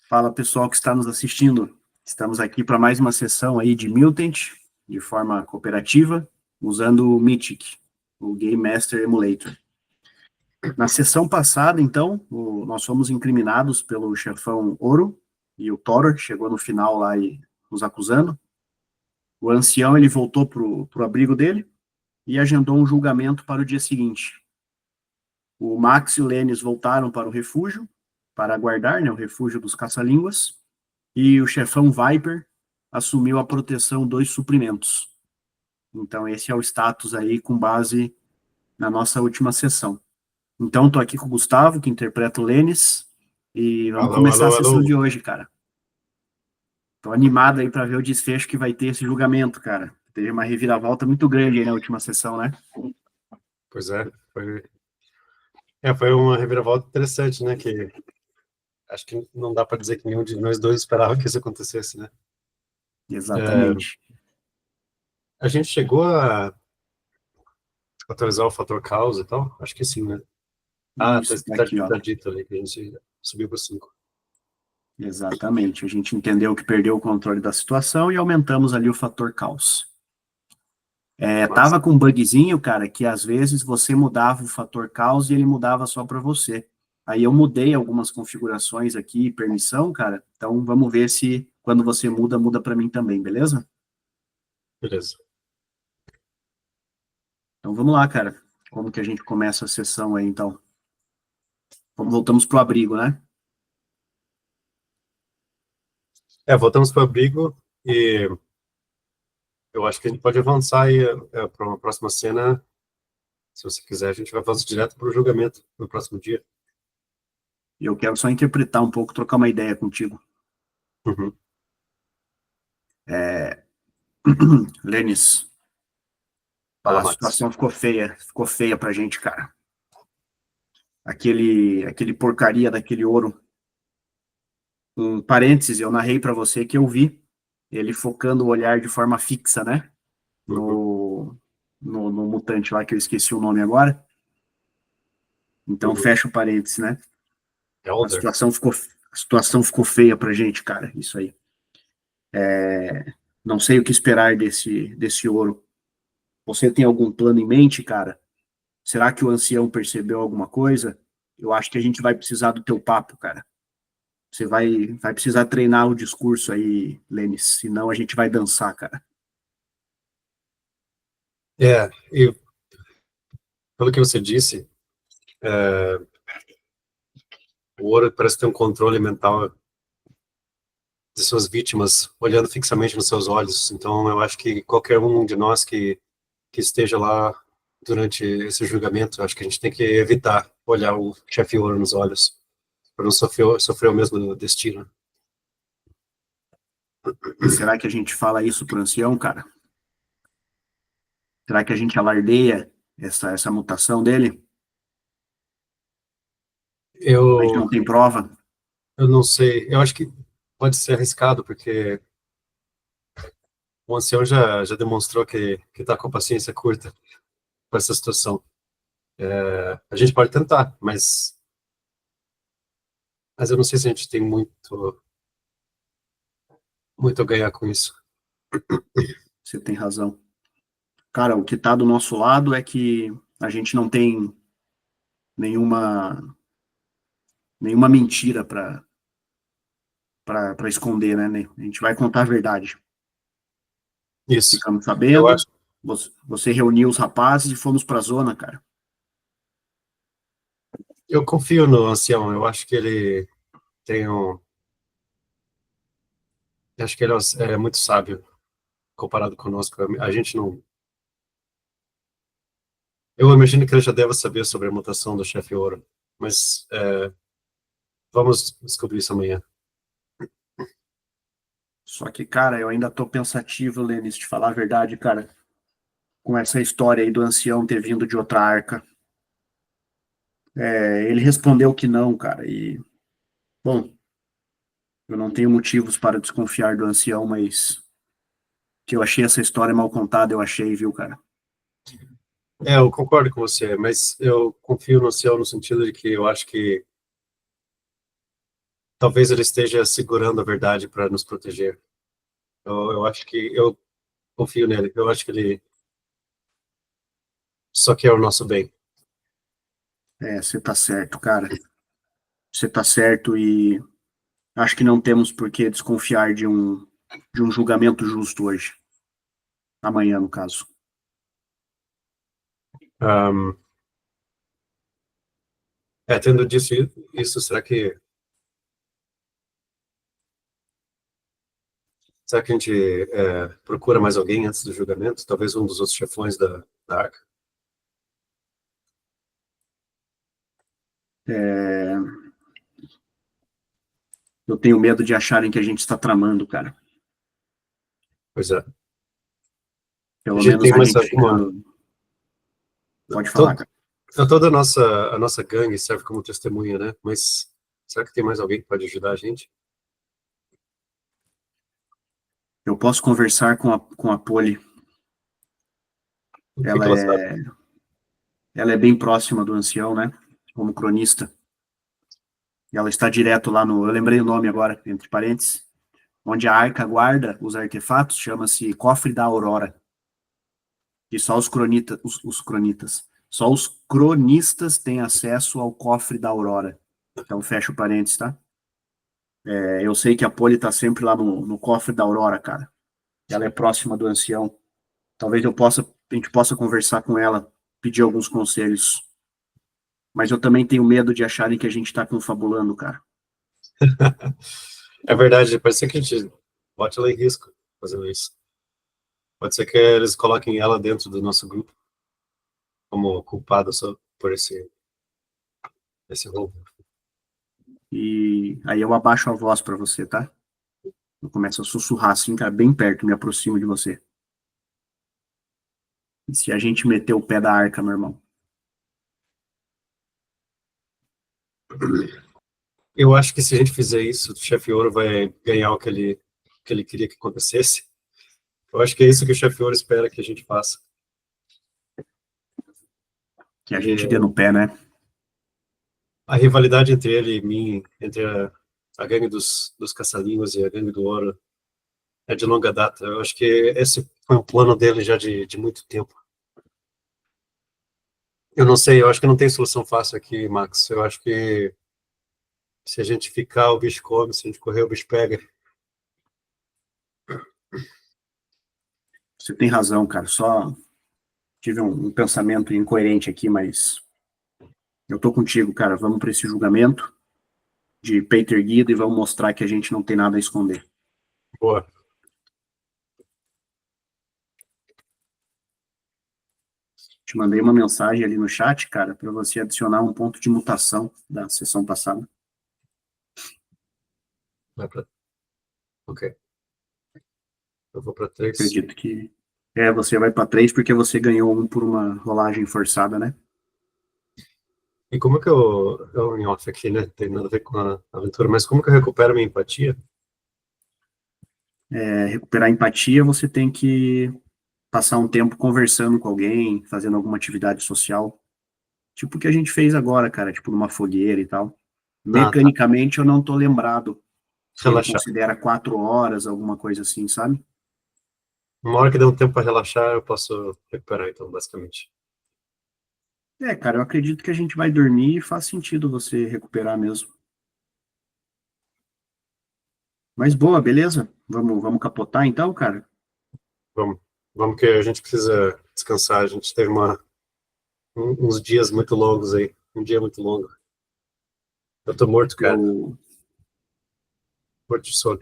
Fala pessoal que está nos assistindo. Estamos aqui para mais uma sessão aí de Mutant, de forma cooperativa, usando o Mythic, o Game Master Emulator. Na sessão passada, então, nós fomos incriminados pelo chefão Ouro, e o Thor chegou no final lá e nos acusando. O ancião ele voltou pro abrigo dele e agendou um julgamento para o dia seguinte. O Max e o Lennis voltaram para o refúgio, para aguardar, né, o refúgio dos caça-línguas, e o chefão Viper assumiu a proteção dos suprimentos. Então, esse é o status aí com base na nossa última sessão. Então, estou aqui com o Gustavo, que interpreta o Lennis, e vamos começar a sessão de hoje, cara. Estou animado aí para ver o desfecho que vai ter esse julgamento, cara. Teve uma reviravolta muito grande aí na última sessão, né? Pois é, foi uma reviravolta interessante, né? Que acho que não dá para dizer que nenhum de nós dois esperava que isso acontecesse, né? Exatamente. A gente chegou a atualizar o fator caos e tal? Acho que sim, né? Isso, tá aqui, ó. Tá dito ali que a gente subiu para 5. Exatamente. A gente entendeu que perdeu o controle da situação e aumentamos ali o fator caos. Tava com um bugzinho, cara, que às vezes você mudava o fator caos e ele mudava só para você. Aí eu mudei algumas configurações aqui, permissão, cara. Então vamos ver se quando você muda, muda para mim também, beleza? Beleza. Então vamos lá, cara. Como que a gente começa a sessão aí, então? Voltamos pro abrigo, né? Voltamos para o abrigo e eu acho que a gente pode avançar aí para uma próxima cena. Se você quiser, a gente vai avançar direto para o julgamento no próximo dia. Eu quero só interpretar um pouco, trocar uma ideia contigo. Uhum. Lennis, Fala, a Max. situação ficou feia pra gente, cara. Aquele porcaria daquele ouro. Um parênteses, eu narrei para você que eu vi ele focando o olhar de forma fixa, né? Uhum. No mutante lá, que eu esqueci o nome agora. Então, fecha o parênteses, né? A Elder. situação ficou feia pra gente, cara, isso aí. Não sei o que esperar desse ouro. Você tem algum plano em mente, cara? Será que o ancião percebeu alguma coisa? Eu acho que a gente vai precisar do teu papo, cara. Você vai precisar treinar o discurso aí, Lênis, senão a gente vai dançar, cara. E pelo que você disse, o Ouro parece ter um controle mental de suas vítimas, olhando fixamente nos seus olhos. Então, eu acho que qualquer um de nós que esteja lá durante esse julgamento, acho que a gente tem que evitar olhar o chefe Ouro nos olhos, para não sofrer o mesmo destino. E será que a gente fala isso pro ancião, cara? Será que a gente alardeia essa mutação dele? A gente Eu, não tem prova? eu não sei, eu acho que pode ser arriscado, porque o ancião já demonstrou que está com a paciência curta com essa situação. A gente pode tentar, mas eu não sei se a gente tem muito a ganhar com isso. Você tem razão. Cara, o que tá do nosso lado é que a gente não tem nenhuma mentira para esconder, né? A gente vai contar a verdade. Isso. Ficamos Eu sabendo, acho. você reuniu os rapazes e fomos pra zona, cara. Eu confio no ancião. Eu acho que ele tem um. Acho que ele é muito sábio comparado conosco. A gente não. Eu imagino que ele já deve saber sobre a mutação do chefe Ouro, mas vamos descobrir isso amanhã. Só que, cara, eu ainda tô pensativo, Lênis, de falar a verdade, cara, com essa história aí do ancião ter vindo de outra arca. Ele respondeu que não, cara, e, bom, eu não tenho motivos para desconfiar do ancião, mas que eu achei essa história mal contada, eu achei, viu, cara? Eu concordo com você, mas eu confio no ancião no sentido de que eu acho que talvez ele esteja segurando a verdade para nos proteger. Eu acho que eu confio nele. Eu acho que ele só quer o nosso bem. Você tá certo, cara. Você tá certo e acho que não temos por que desconfiar de um julgamento justo hoje. Amanhã, no caso. Um, tendo dito isso, será que a gente procura mais alguém antes do julgamento? Talvez um dos outros chefões da Arca? É, eu tenho medo de acharem que a gente está tramando, cara. Pois é. A Pelo gente menos tem a mais gente alguma... ficando. Pode falar, cara. Toda a nossa gangue serve como testemunha, né? Mas será que tem mais alguém que pode ajudar a gente? Eu posso conversar com a Polly. O que Ela ela sabe? é, ela é bem próxima do ancião, né? Como cronista. E ela está direto lá no. Eu lembrei o nome agora, entre parênteses. Onde a arca guarda os artefatos, chama-se Cofre da Aurora. E só os cronitas. Só os cronistas têm acesso ao Cofre da Aurora. Então, fecha o parênteses, tá? Eu sei que a Polly tá sempre lá no Cofre da Aurora, cara. Ela é próxima do ancião. Talvez a gente possa conversar com ela, pedir alguns conselhos. Mas eu também tenho medo de acharem que a gente tá confabulando, cara. É verdade, pode ser que a gente bote ela em risco fazendo isso. Pode ser que eles coloquem ela dentro do nosso grupo como culpada só por esse roubo. E aí eu abaixo a voz pra você, tá? Eu começo a sussurrar assim, cara, bem perto, me aproximo de você. E se a gente meter o pé da arca, meu irmão? Eu acho que se a gente fizer isso, o chefe Ouro vai ganhar que ele queria que acontecesse. Eu acho que é isso que o chefe Ouro espera que a gente faça. Que a gente dê E no pé, né? a rivalidade entre ele e mim, entre a gangue dos caçalinhos e a gangue do Ouro, é de longa data. Eu acho que esse foi um plano dele já de muito tempo. Eu não sei, eu acho que não tem solução fácil aqui, Max. Eu acho que se a gente ficar, o bicho come, se a gente correr, o bicho pega. Você tem razão, cara. Só tive um pensamento incoerente aqui, mas eu tô contigo, cara. Vamos para esse julgamento de peito erguido e vamos mostrar que a gente não tem nada a esconder. Boa. Te mandei uma mensagem ali no chat, cara, para você adicionar um ponto de mutação da sessão passada. Vai pra... Ok. Eu vou para 3. Acredito que você vai para 3 porque você ganhou um por uma rolagem forçada, né? E como é que eu em off aqui, né? Tem nada a ver com a aventura, mas como que eu recupero minha empatia? Recuperar a empatia, você tem que passar um tempo conversando com alguém, fazendo alguma atividade social. Tipo o que a gente fez agora, cara, tipo numa fogueira e tal. Ah, tá. Mecanicamente, eu não tô lembrado se ele Relaxar. considera 4 horas, alguma coisa assim, sabe? Uma hora que der um tempo para relaxar, eu posso recuperar, então, basicamente. Cara, eu acredito que a gente vai dormir e faz sentido você recuperar mesmo. Mas boa, beleza? Vamos capotar então, cara? Vamos. Vamos que a gente precisa descansar. A gente teve uns dias muito longos aí. Um dia muito longo. Eu tô morto, cara. Eu, Morto de sono.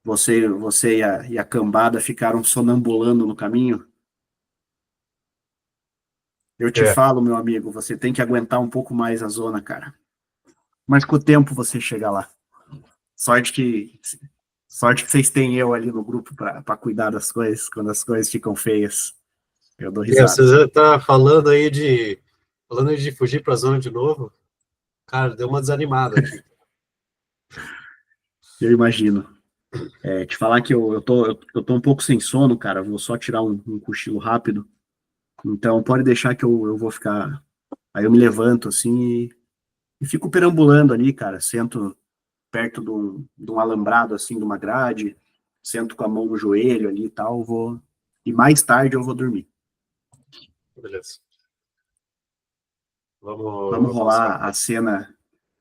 você e a cambada ficaram sonambulando no caminho. Eu te É. falo, meu amigo, você tem que aguentar um pouco mais a zona, cara. Mas com o tempo você chega lá. Sorte que, sorte que vocês têm eu ali no grupo para cuidar das coisas, quando as coisas ficam feias. Eu dou Você risada. já tá falando aí de fugir pra zona de novo? Cara, deu uma desanimada aqui. Eu imagino. Te falar que eu tô um pouco sem sono, cara. Vou só tirar um cochilo rápido. Então pode deixar que eu vou ficar. Aí eu me levanto assim e fico perambulando ali, cara. Sento perto de um alambrado, assim, de uma grade, sento com a mão no joelho ali e tal, e mais tarde eu vou dormir. Beleza. Vamos Vamos avançar. rolar a cena,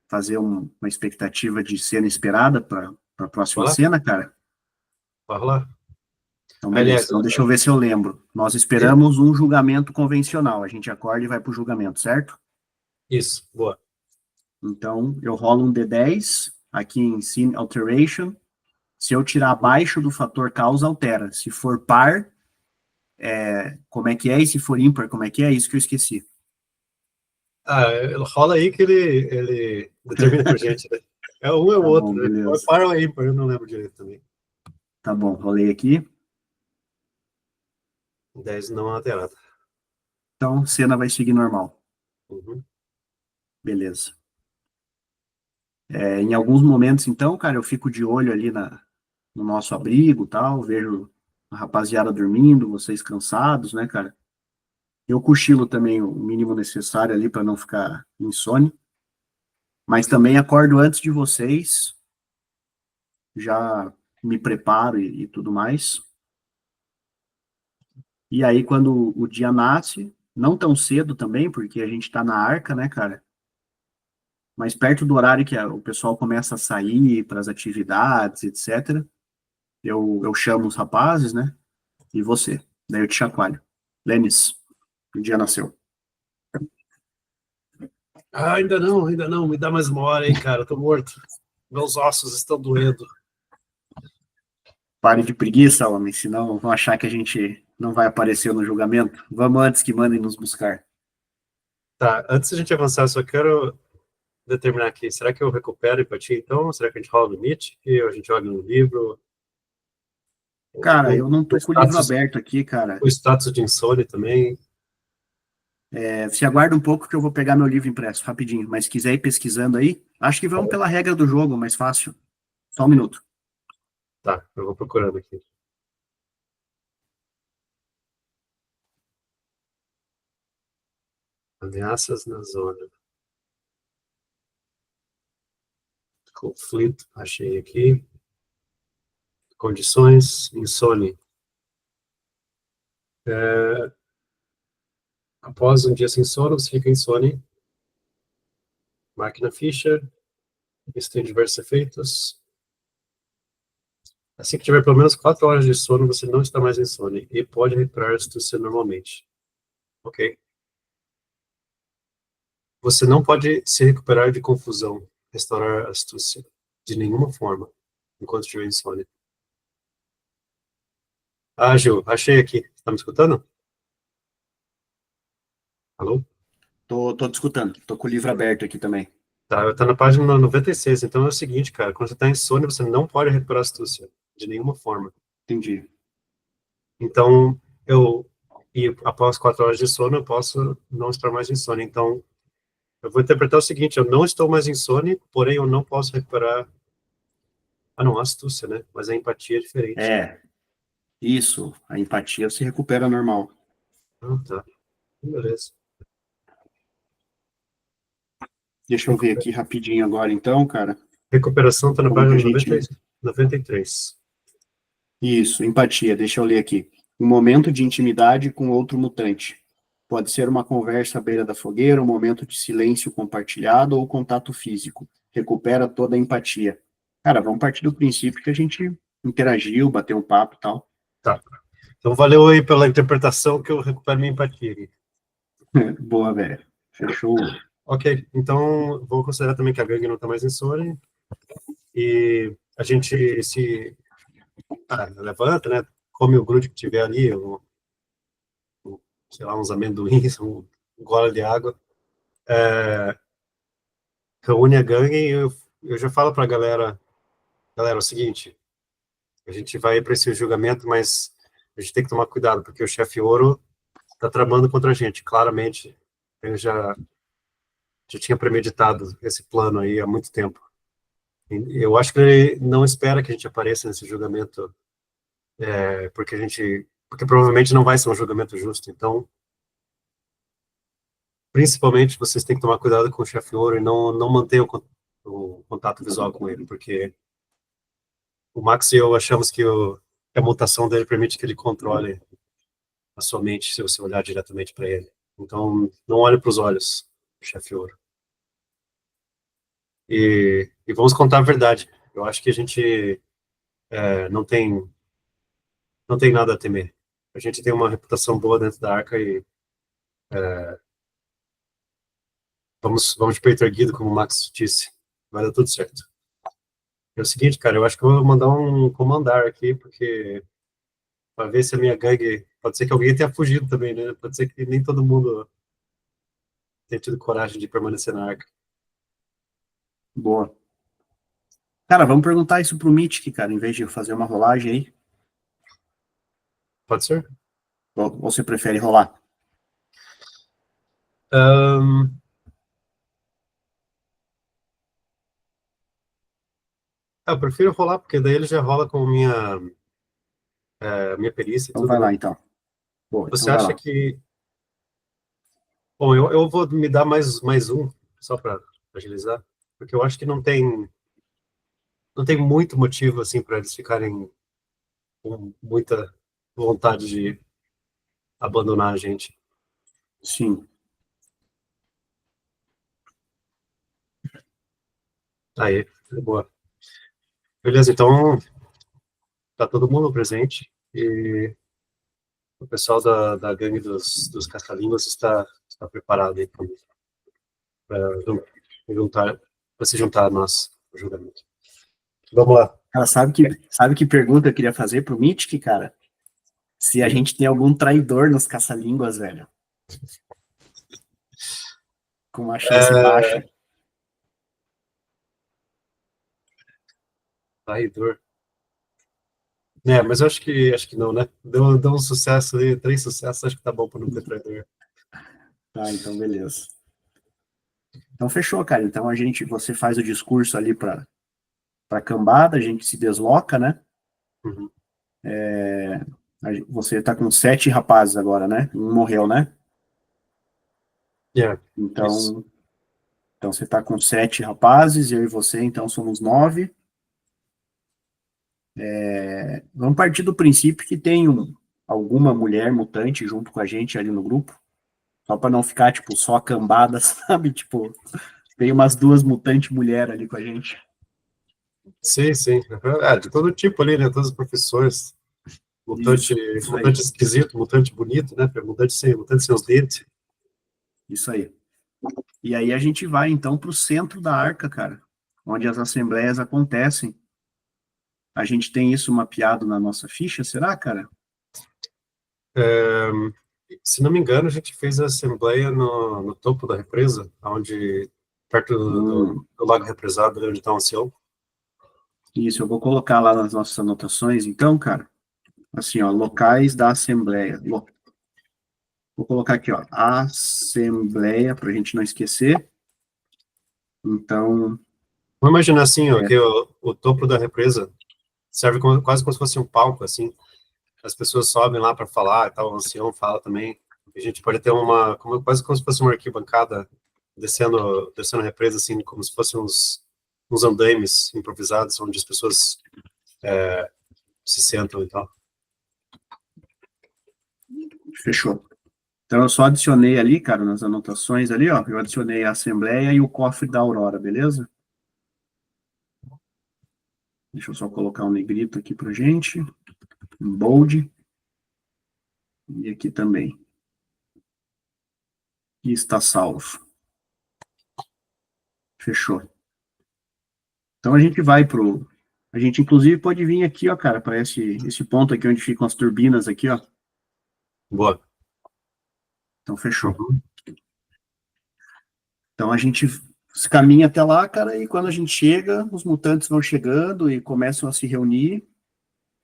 fazer uma expectativa de cena esperada para a próxima Vai lá? cena, cara? Vai lá. Então, beleza. Aliás, Então, deixa eu ver se eu lembro. Nós esperamos um julgamento convencional. A gente acorda e vai para o julgamento, certo? isso, boa. Então, eu rolo um D10 aqui em Scene Alteration. Se eu tirar abaixo do fator causa, altera. Se for par, como é que é? E se for ímpar, como é que é? Isso que eu esqueci. Rola aí que ele determina por gente, né? É um ou Tá outro, bom, né? Ou é beleza. par ou é ímpar, eu não lembro direito também. Tá bom, rolei aqui. 10 não alterado. Então, cena vai seguir normal. Uhum. Beleza. Em alguns momentos, então, cara, eu fico de olho ali no nosso abrigo, tal, vejo a rapaziada dormindo, vocês cansados, né, cara? Eu cochilo também o mínimo necessário ali para não ficar insone, mas também acordo antes de vocês, já me preparo e tudo mais. E aí, quando o dia nasce, não tão cedo também, porque a gente tá na arca, né, cara? Mas perto do horário que o pessoal começa a sair para as atividades, etc., eu chamo os rapazes, né? E você. Daí eu te chacoalho. Lênis, o dia nasceu. Ainda não. Me dá mais uma hora aí, cara. Eu tô morto. Meus ossos estão doendo. Pare de preguiça, homem, senão vão achar que a gente não vai aparecer no julgamento. Vamos antes que mandem nos buscar. Tá, antes da gente avançar, só quero determinar aqui. Será que eu recupero empatia, então? Será que a gente rola no Meet? Ou a gente olha no livro? Cara, O, eu não o tô com o livro status, aberto aqui, cara. o status de insônia também. Se aguarda um pouco que eu vou pegar meu livro impresso, rapidinho. Mas se quiser ir pesquisando aí, acho que vamos pela regra do jogo, mais fácil. Só um minuto. Tá, eu vou procurando aqui. Ameaças na zona. Conflito, achei aqui. Condições, insônia. Após um dia sem sono, você fica insone. Máquina Fischer. Isso tem diversos efeitos. Assim que tiver pelo menos 4 horas de sono, você não está mais insone e pode recuperar a astúcia normalmente. Ok. Você não pode se recuperar de confusão, restaurar a astúcia, de nenhuma forma, enquanto estiver insone. Ah, Gil, achei aqui. Tá me escutando? Alô? Tô te escutando. Tô com o livro aberto aqui também. Tá na página 96. Então é o seguinte, cara, quando você está insone, você não pode recuperar a astúcia, de nenhuma forma. Entendi. Então, e após 4 horas de sono, eu posso não estar mais insone. Então, eu vou interpretar o seguinte: eu não estou mais insone, porém eu não posso recuperar. Ah, não, a astúcia, né? Mas a empatia é diferente. Isso. A empatia se recupera normal. Ah, tá. Beleza. Deixa eu ver aqui rapidinho agora, então, cara. Recuperação está na Como que a página gente. 93. Isso, empatia. Deixa eu ler aqui. Um momento de intimidade com outro mutante. Pode ser uma conversa à beira da fogueira, um momento de silêncio compartilhado ou contato físico. Recupera toda a empatia. Cara, vamos partir do princípio que a gente interagiu, bateu um papo e tal. Tá. Então, valeu aí pela interpretação que eu recupero minha empatia aqui. Boa, velho. Fechou. Ok, então vou considerar também que a gangue não está mais insone e a gente se levanta, né? Come o grude que tiver ali, sei lá, uns amendoins, um gole de água, reúne a gangue e eu já falo para a galera, é o seguinte, a gente vai para esse julgamento, mas a gente tem que tomar cuidado, porque o chefe Ouro está tramando contra a gente, claramente. Eu já tinha premeditado esse plano aí há muito tempo. Eu acho que ele não espera que a gente apareça nesse julgamento, porque provavelmente não vai ser um julgamento justo. Então, principalmente, vocês têm que tomar cuidado com o chefe Ouro e não manter o contato visual com ele, porque o Max e eu achamos que a mutação dele permite que ele controle a sua mente se você olhar diretamente para ele. Então, não olhe para os olhos, chefe ouro. E vamos contar a verdade. Eu acho que a gente não tem nada a temer. A gente tem uma reputação boa dentro da Arca e vamos de peito erguido, como o Max disse. Vai dar tudo certo. É o seguinte, cara, eu acho que eu vou mandar um comandar aqui, porque para ver se a minha gangue... Pode ser que alguém tenha fugido também, né? Pode ser que nem todo mundo tenha tido coragem de permanecer na Arca. Boa. Cara, vamos perguntar isso pro Mythic, cara, em vez de fazer uma rolagem aí. Pode ser? Ou você prefere rolar? Eu prefiro rolar, porque daí ele já rola com minha perícia e Então tudo, vai lá, né? então. Boa, então Você vai acha lá. que... Bom, eu vou me dar mais um, só para agilizar, porque eu acho que não tem muito motivo, assim, para eles ficarem com muita vontade de abandonar a gente. Sim. Aí, boa. Beleza, então tá todo mundo presente e o pessoal da gangue dos caça-línguas está preparado aí para se juntar a nós no julgamento. Vamos lá. Cara, sabe que pergunta eu queria fazer pro Mythic, cara? Se a gente tem algum traidor nos caça-línguas, velho. Com uma chance baixa. Traidor. Mas eu acho que não, né? Deu um sucesso ali, 3 sucessos, acho que tá bom para não ter traidor. Tá, então beleza. Então fechou, cara. Então você faz o discurso ali pra cambada, a gente se desloca, né? Uhum. Você tá com 7 rapazes agora, né? Um morreu, né? Isso. Então você tá com 7 rapazes, eu e você, então somos 9. Vamos partir do princípio que tem alguma mulher mutante junto com a gente ali no grupo, só para não ficar, tipo, só a cambada, sabe? Tipo, tem umas 2 mutantes mulheres ali com a gente. Sim, sim. Uhum. De todo tipo ali, né? Todas as profissões. Mutante, Isso aí, mutante esquisito, mutante bonito, né? Mutante sem os dentes. isso aí. E aí a gente vai, então, para o centro da arca, cara, onde as assembleias acontecem. A gente tem isso mapeado na nossa ficha, será, cara? É, se não me engano, a gente fez a assembleia no topo da represa, perto do lago represado, onde está o ancião. Isso, eu vou colocar lá nas nossas anotações, então, cara, assim, ó, locais da assembleia. Vou colocar aqui, ó, assembleia, para a gente não esquecer. Então, Vamos imaginar assim, ó, que o topo da represa serve quase como se fosse um palco, assim. As pessoas sobem lá para falar e tal, o ancião fala também. A gente pode ter quase como se fosse uma arquibancada descendo a represa, assim, como se fossem uns andaimes improvisados, onde as pessoas se sentam e tal. fechou. Então, eu só adicionei ali, cara, nas anotações ali, ó, eu adicionei a assembleia e o cofre da Aurora, beleza? Deixa eu só colocar um negrito aqui pra gente, um bold, e aqui também. E está salvo. Fechou. Então, a gente vai pro... A gente, inclusive, pode vir aqui, ó, cara, para esse ponto aqui onde ficam as turbinas aqui, ó. Boa. Então, fechou. Uhum. Então, a gente caminha até lá, cara, e quando a gente chega, os mutantes vão chegando e começam a se reunir,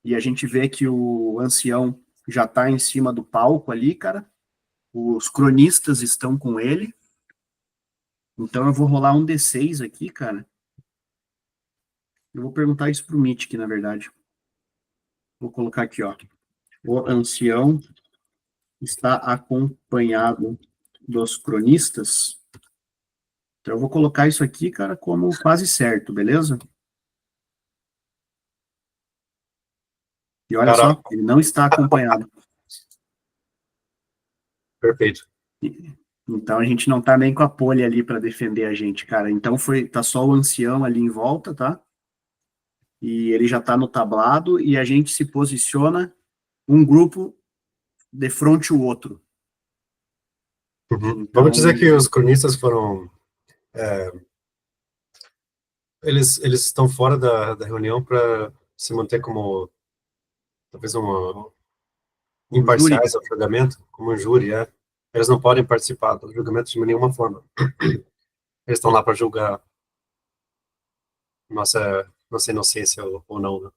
e a gente vê que o ancião já está em cima do palco ali, cara. Os cronistas estão com ele. Então eu vou rolar um D6 aqui, cara. Eu vou perguntar isso pro Mythic, na verdade. Vou colocar aqui, ó. O ancião está acompanhado dos cronistas. Então eu vou colocar isso aqui, cara, como quase certo, beleza? E olha Cara, só, ele não está acompanhado. perfeito. Então a gente não tá nem com a pole ali para defender a gente, cara. Então tá só o ancião ali em volta, tá? E ele já tá no tablado e a gente se posiciona um grupo de frente o outro. Uhum. Vamos Então, dizer que os cronistas foram... eles estão fora da reunião para se manter como, talvez, o júri, imparciais ao julgamento, como um júri, é. Eles não podem participar do julgamento de nenhuma forma. Eles estão lá para julgar nossa inocência ou não, né?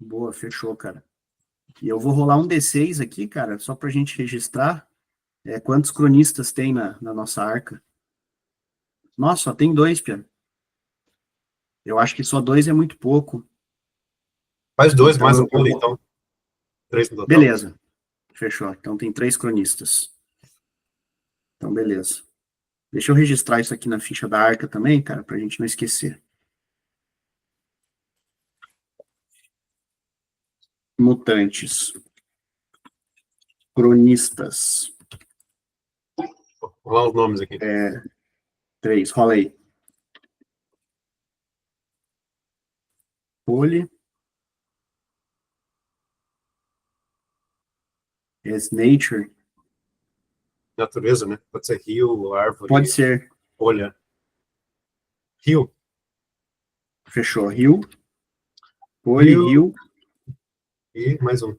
boa, fechou, cara. E eu vou rolar um D6 aqui, cara, só pra gente registrar quantos cronistas tem na nossa arca. Nossa, só tem 2, Pia. Eu acho que só 2 é muito pouco. Faz dois Então mais eu um vou. pole, então. 3 no total. Beleza, fechou. Então tem 3 cronistas. Então, beleza. Deixa eu registrar isso aqui na ficha da arca também, cara, pra gente não esquecer. Mutantes. Cronistas. Vamos lá os nomes aqui. 3, rola aí. Pole. As nature. Natureza, né? Pode ser rio, Pode árvore, ser. folha. Rio. Fechou. Rio. Pole, Rio rio. e mais um.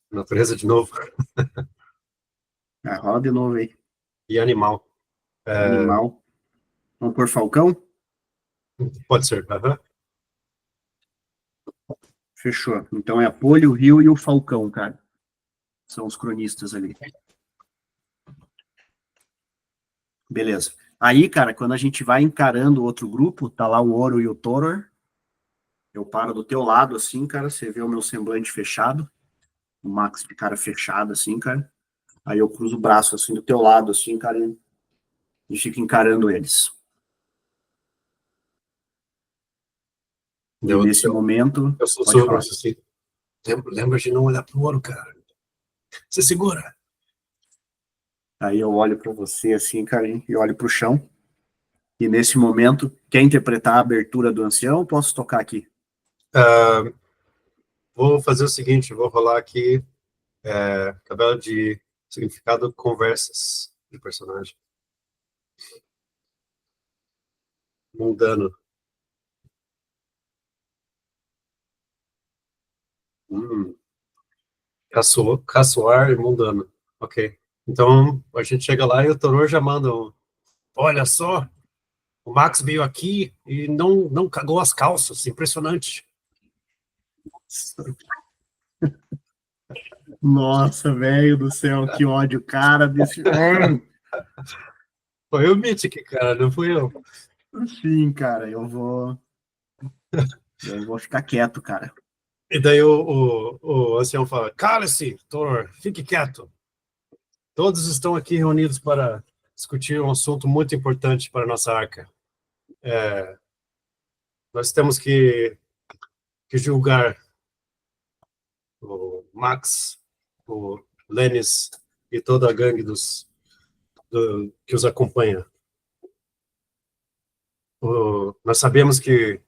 Natureza de novo. Ah, rola de novo aí. E animal. Animal. Vamos por falcão? Pode ser. Aham. Fechou. Então é a pole, o rio e o falcão, cara. São os cronistas ali. Beleza. Aí, cara, quando a gente vai encarando o outro grupo, tá lá o Ouro e o Toror. Eu paro do teu lado, assim, cara. Você vê o meu semblante fechado. O Max de cara fechado, assim, cara. Aí eu cruzo o braço, assim, do teu lado, assim, cara, e fico encarando eles. E nesse momento, Eu pode sussurro falar. assim. Lembra de não olhar pro ouro, cara. Você segura. Aí eu olho para você, assim, cara, e olho para o chão. E nesse momento, quer interpretar a abertura do ancião? Ou posso tocar aqui? Vou fazer o seguinte, vou rolar aqui tabela de significado conversas de personagem. Mundano. Hum. Caçoar e mundano. Ok. Então, a gente chega lá e o Toror já manda olha só, o Max veio aqui e não cagou as calças. Impressionante. Nossa, velho do céu, que ódio, cara, desse. Foi o Mythic, cara, não fui eu. Sim, cara, eu vou ficar quieto, cara. E daí o ancião fala, cale-se, Toror, fique quieto. Todos estão aqui reunidos para discutir um assunto muito importante para a nossa arca. Nós temos que julgar o Max, o Lennis e toda a gangue que os acompanha. Nós sabemos que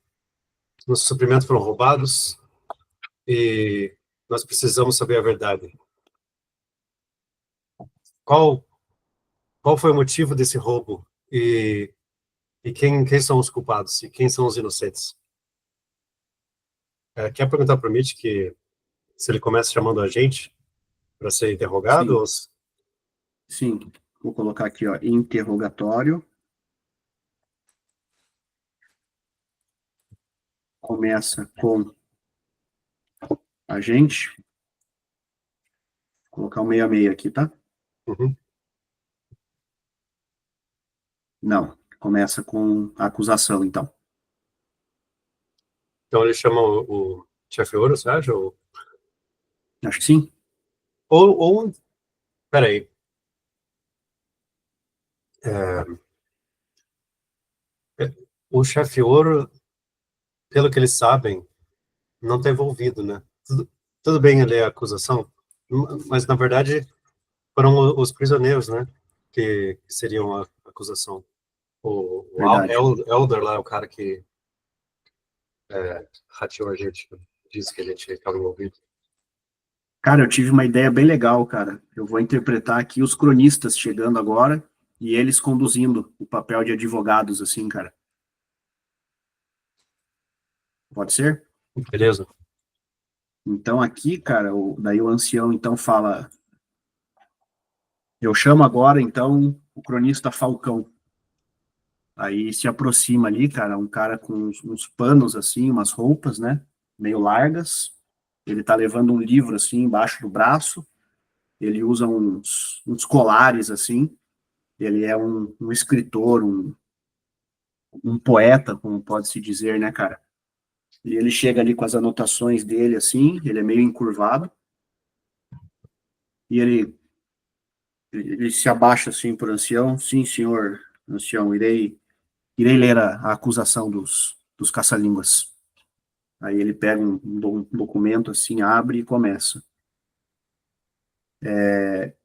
nossos suprimentos foram roubados e nós precisamos saber a verdade. Qual, qual foi o motivo desse roubo e quem são os culpados e quem são os inocentes? Quer perguntar para o Mitch que se ele começa chamando a gente para ser interrogado? Sim, sim. Vou colocar aqui, ó, interrogatório. Começa com a gente. Vou colocar um 66 aqui, tá? Uhum. Não, começa com a acusação, então. Então ele chama o chefe ouro, você acha? Acho que sim. Ou peraí. O chefe ouro, pelo que eles sabem, não está envolvido, né? Tudo bem ele é acusação, mas na verdade foram os prisioneiros, né? Que seriam a acusação. Verdade. Elder lá, o cara que rateou a gente, disse que a gente estava envolvido. Cara, eu tive uma ideia bem legal, cara. Eu vou interpretar aqui os cronistas chegando agora e eles conduzindo o papel de advogados, assim, cara. Pode ser? Beleza? Então aqui, cara, daí o ancião então fala, eu chamo agora então o cronista Falcão. Aí se aproxima ali, cara, um cara com uns panos assim, umas roupas, né, meio largas. Ele tá levando um livro assim embaixo do braço. Ele usa uns colares assim. Ele é um escritor, um poeta, como pode se dizer, né, cara? E ele chega ali com as anotações dele assim, ele é meio encurvado. E ele se abaixa assim para o ancião. Sim, senhor ancião, irei ler a acusação dos caça-línguas. Aí ele pega um documento assim, abre e começa.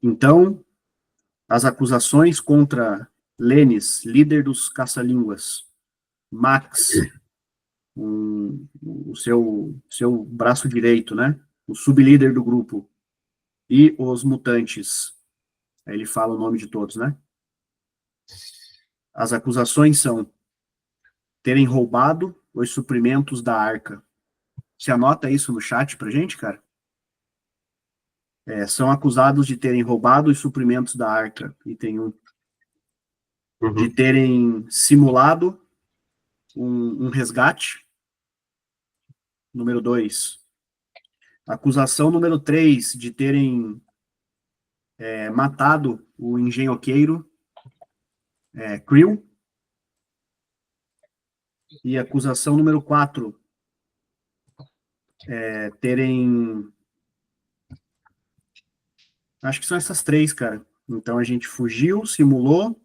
Então, as acusações contra Lênis, líder dos caça-línguas, Max, o seu braço direito, né? O sublíder do grupo, e os mutantes. Aí ele fala o nome de todos, né? As acusações são terem roubado os suprimentos da arca. Você anota isso no chat pra gente, cara? São acusados de terem roubado os suprimentos da arca, item 1. De terem simulado um resgate, número 2. Acusação número 3, de terem matado o engenhoqueiro Krill. E acusação número 4, terem... Acho que são essas 3, cara. Então a gente fugiu, simulou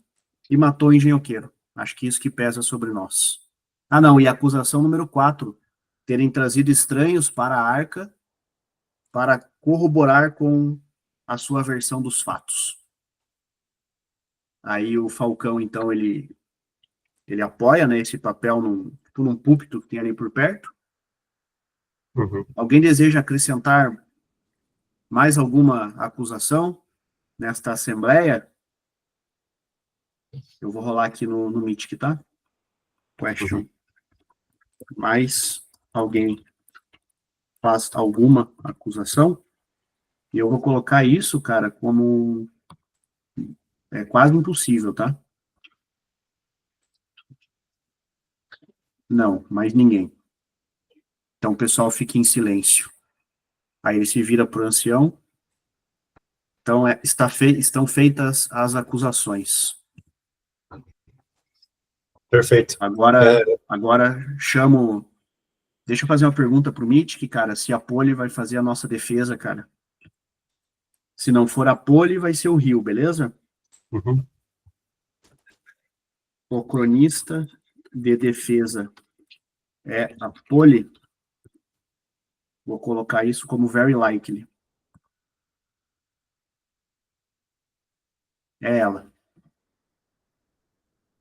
e matou o engenhoqueiro. Acho que isso que pesa sobre nós. Ah, não, e a acusação número 4, terem trazido estranhos para a arca para corroborar com a sua versão dos fatos. Aí o Falcão, então, ele apoia, né, esse papel num púlpito que tem ali por perto. Alguém deseja acrescentar mais alguma acusação nesta assembleia? Eu vou rolar aqui no Mythic, tá? Question. Mais alguém faz alguma acusação? E eu vou colocar isso, cara, como quase impossível, tá? Não, mais ninguém. Então o pessoal fica em silêncio. Aí ele se vira para o ancião. Então estão feitas as acusações. Perfeito. Agora chamo... Deixa eu fazer uma pergunta pro Mythic, cara, se a Poli vai fazer a nossa defesa, cara. Se não for a Poli, vai ser o Rio, beleza? O cronista de defesa é a Poli. Vou colocar isso como very likely. É ela.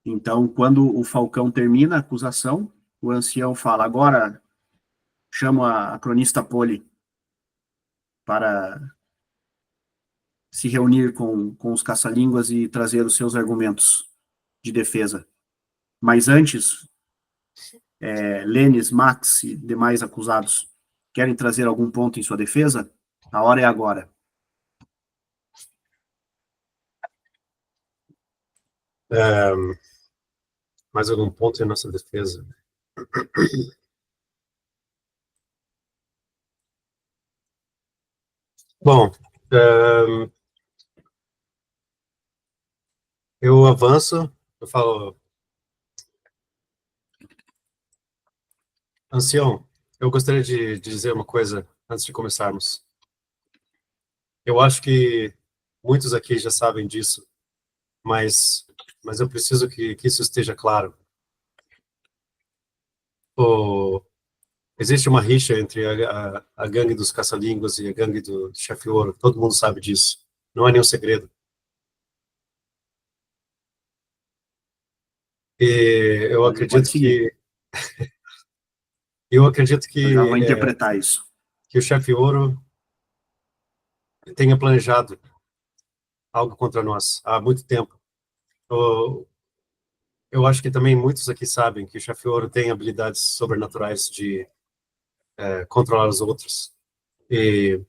Então, quando o Falcão termina a acusação, o ancião fala, agora chama a cronista Poli para se reunir com os caça-línguas e trazer os seus argumentos de defesa. Mas antes, Lênis, Max e demais acusados querem trazer algum ponto em sua defesa? A hora é agora. Mais algum ponto em nossa defesa? Bom, eu avanço, eu falo, ancião, eu gostaria de dizer uma coisa antes de começarmos. Eu acho que muitos aqui já sabem disso, mas mas eu preciso que isso esteja claro. Existe uma rixa entre a gangue dos caça-línguas e a gangue do Chefe Ouro. Todo mundo sabe disso. Não é nenhum segredo. E Pode seguir. Eu acredito Eu já vou interpretar isso. Que o Chefe Ouro tenha planejado algo contra nós há muito tempo. Eu acho que também muitos aqui sabem que o Chefe Ouro tem habilidades sobrenaturais de controlar os outros. E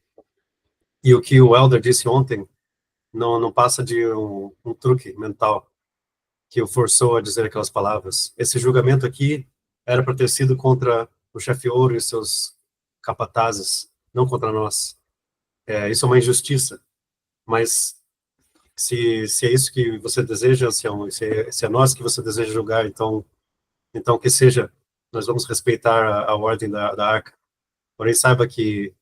o que o Elder disse ontem não passa de um truque mental que o forçou a dizer aquelas palavras. Esse julgamento aqui era para ter sido contra o Chefe Ouro e seus capatazes, não contra nós. Isso é uma injustiça, mas se é isso que você deseja, se é nós que você deseja julgar, então que seja, nós vamos respeitar a ordem da arca. Porém, saiba que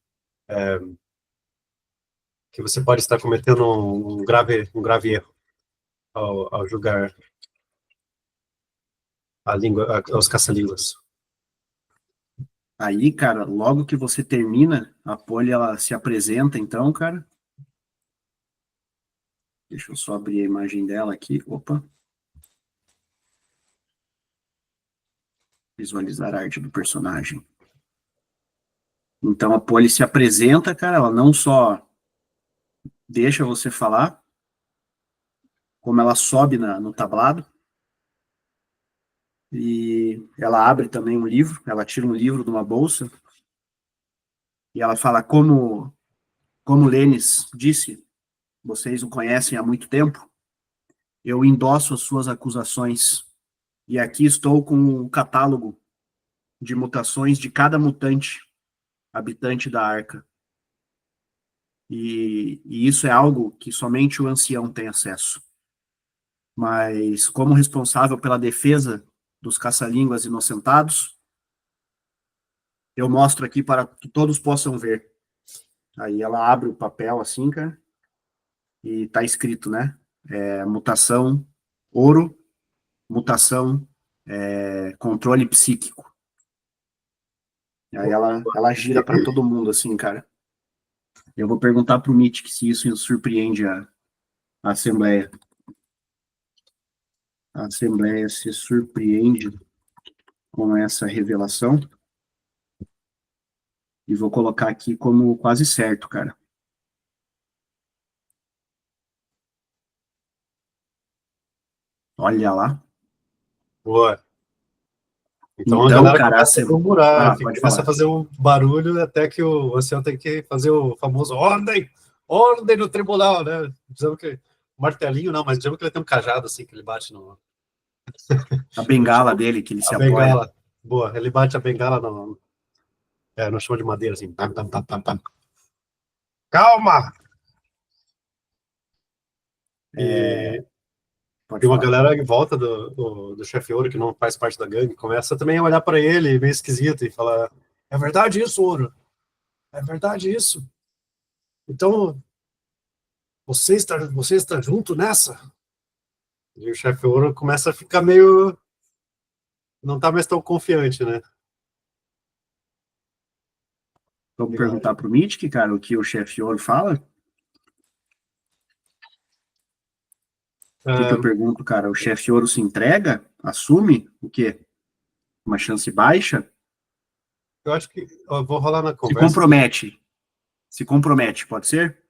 você pode estar cometendo um grave erro ao julgar aos caça-línguas. Aí, cara, logo que você termina, a Polly, ela se apresenta, então, cara. Deixa eu só abrir a imagem dela aqui. Opa. Visualizar a arte do personagem. Então, a Polly se apresenta, cara, ela não só deixa você falar, como ela sobe no tablado, e ela abre também um livro, ela tira um livro de uma bolsa, e ela fala, como Lênis disse, vocês o conhecem há muito tempo, eu endosso as suas acusações, e aqui estou com o catálogo de mutações de cada mutante habitante da Arca. E isso é algo que somente o ancião tem acesso. Mas, como responsável pela defesa dos caça-línguas inocentados, eu mostro aqui para que todos possam ver. Aí ela abre o papel assim, cara, e tá escrito, né? Mutação ouro, mutação controle psíquico. Aí ela gira para todo mundo assim, cara. Eu vou perguntar pro Mitch se isso surpreende a Assembleia. A Assembleia se surpreende com essa revelação. E vou colocar aqui como quase certo, cara. Olha lá. Boa. Então a Então, galera cara, começa a murmurar, pode começa a falar. fazer um barulho até que o ancião tem que fazer o famoso ordem no tribunal, né? Dizendo que martelinho não, mas dizendo que ele tem um cajado assim que ele bate no A bengala dele, que ele a se apoia. bengala. Boa, ele bate a bengala no chão de madeira assim. Pam, pam, pam, pam, pam. Calma! E Pode tem uma falar. galera em volta do chefe Ouro, que não faz parte da gangue, começa também a olhar para ele, meio esquisito, e falar: é verdade isso, Ouro? É verdade isso? Então, você está junto nessa? E o chefe Ouro começa a ficar meio. Não tá mais tão confiante, né? Vou perguntar pro Mitch, cara, o que o chefe Ouro fala. O que eu pergunto, cara? O chefe Ouro se entrega? Assume? O quê? Uma chance baixa? Eu acho que eu vou rolar na Se conversa. compromete. Se compromete, pode ser?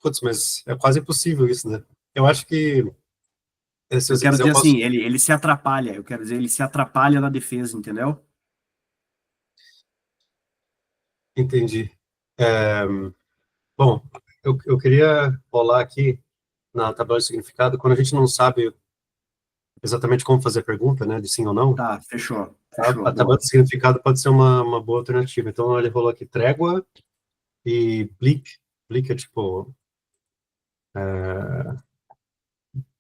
Putz, mas é quase impossível isso, né? Eu acho que. Se Eu você quero quiser, dizer eu posso. assim, ele se atrapalha. Eu quero dizer, ele se atrapalha na defesa, entendeu? Entendi. É, bom, eu queria rolar aqui na tabela de significado, quando a gente não sabe exatamente como fazer a pergunta, né, de sim ou não, Tá, fechou. a, Fechou, a tabela boa. de significado pode ser uma boa alternativa. Então, ele rolou aqui trégua e bleak. Bleak é tipo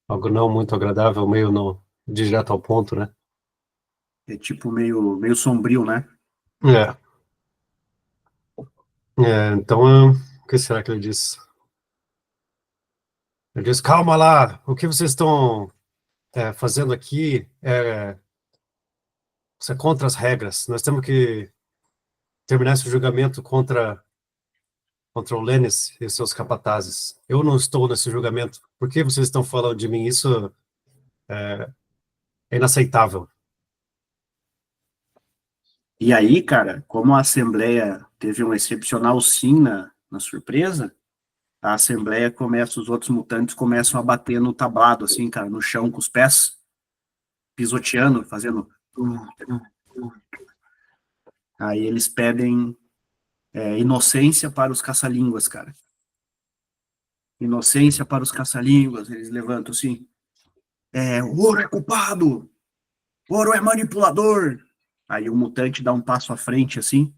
algo não muito agradável, meio no, direto ao ponto, né? É tipo meio sombrio, né? É. Então, que será que ele disse? Ele disse, calma lá, o que vocês estão fazendo aqui isso é contra as regras. Nós temos que terminar esse julgamento contra o Lennis e seus capatazes. Eu não estou nesse julgamento. Por que vocês estão falando de mim? Isso é inaceitável. E aí, cara, como a Assembleia teve um excepcional sim na surpresa, a Assembleia começa, os outros mutantes começam a bater no tablado, assim, cara, no chão com os pés, pisoteando, fazendo. Aí eles pedem inocência para os caça-línguas, cara. Inocência para os caça-línguas. Eles levantam assim. O ouro é culpado! O ouro é manipulador! Aí o mutante dá um passo à frente, assim.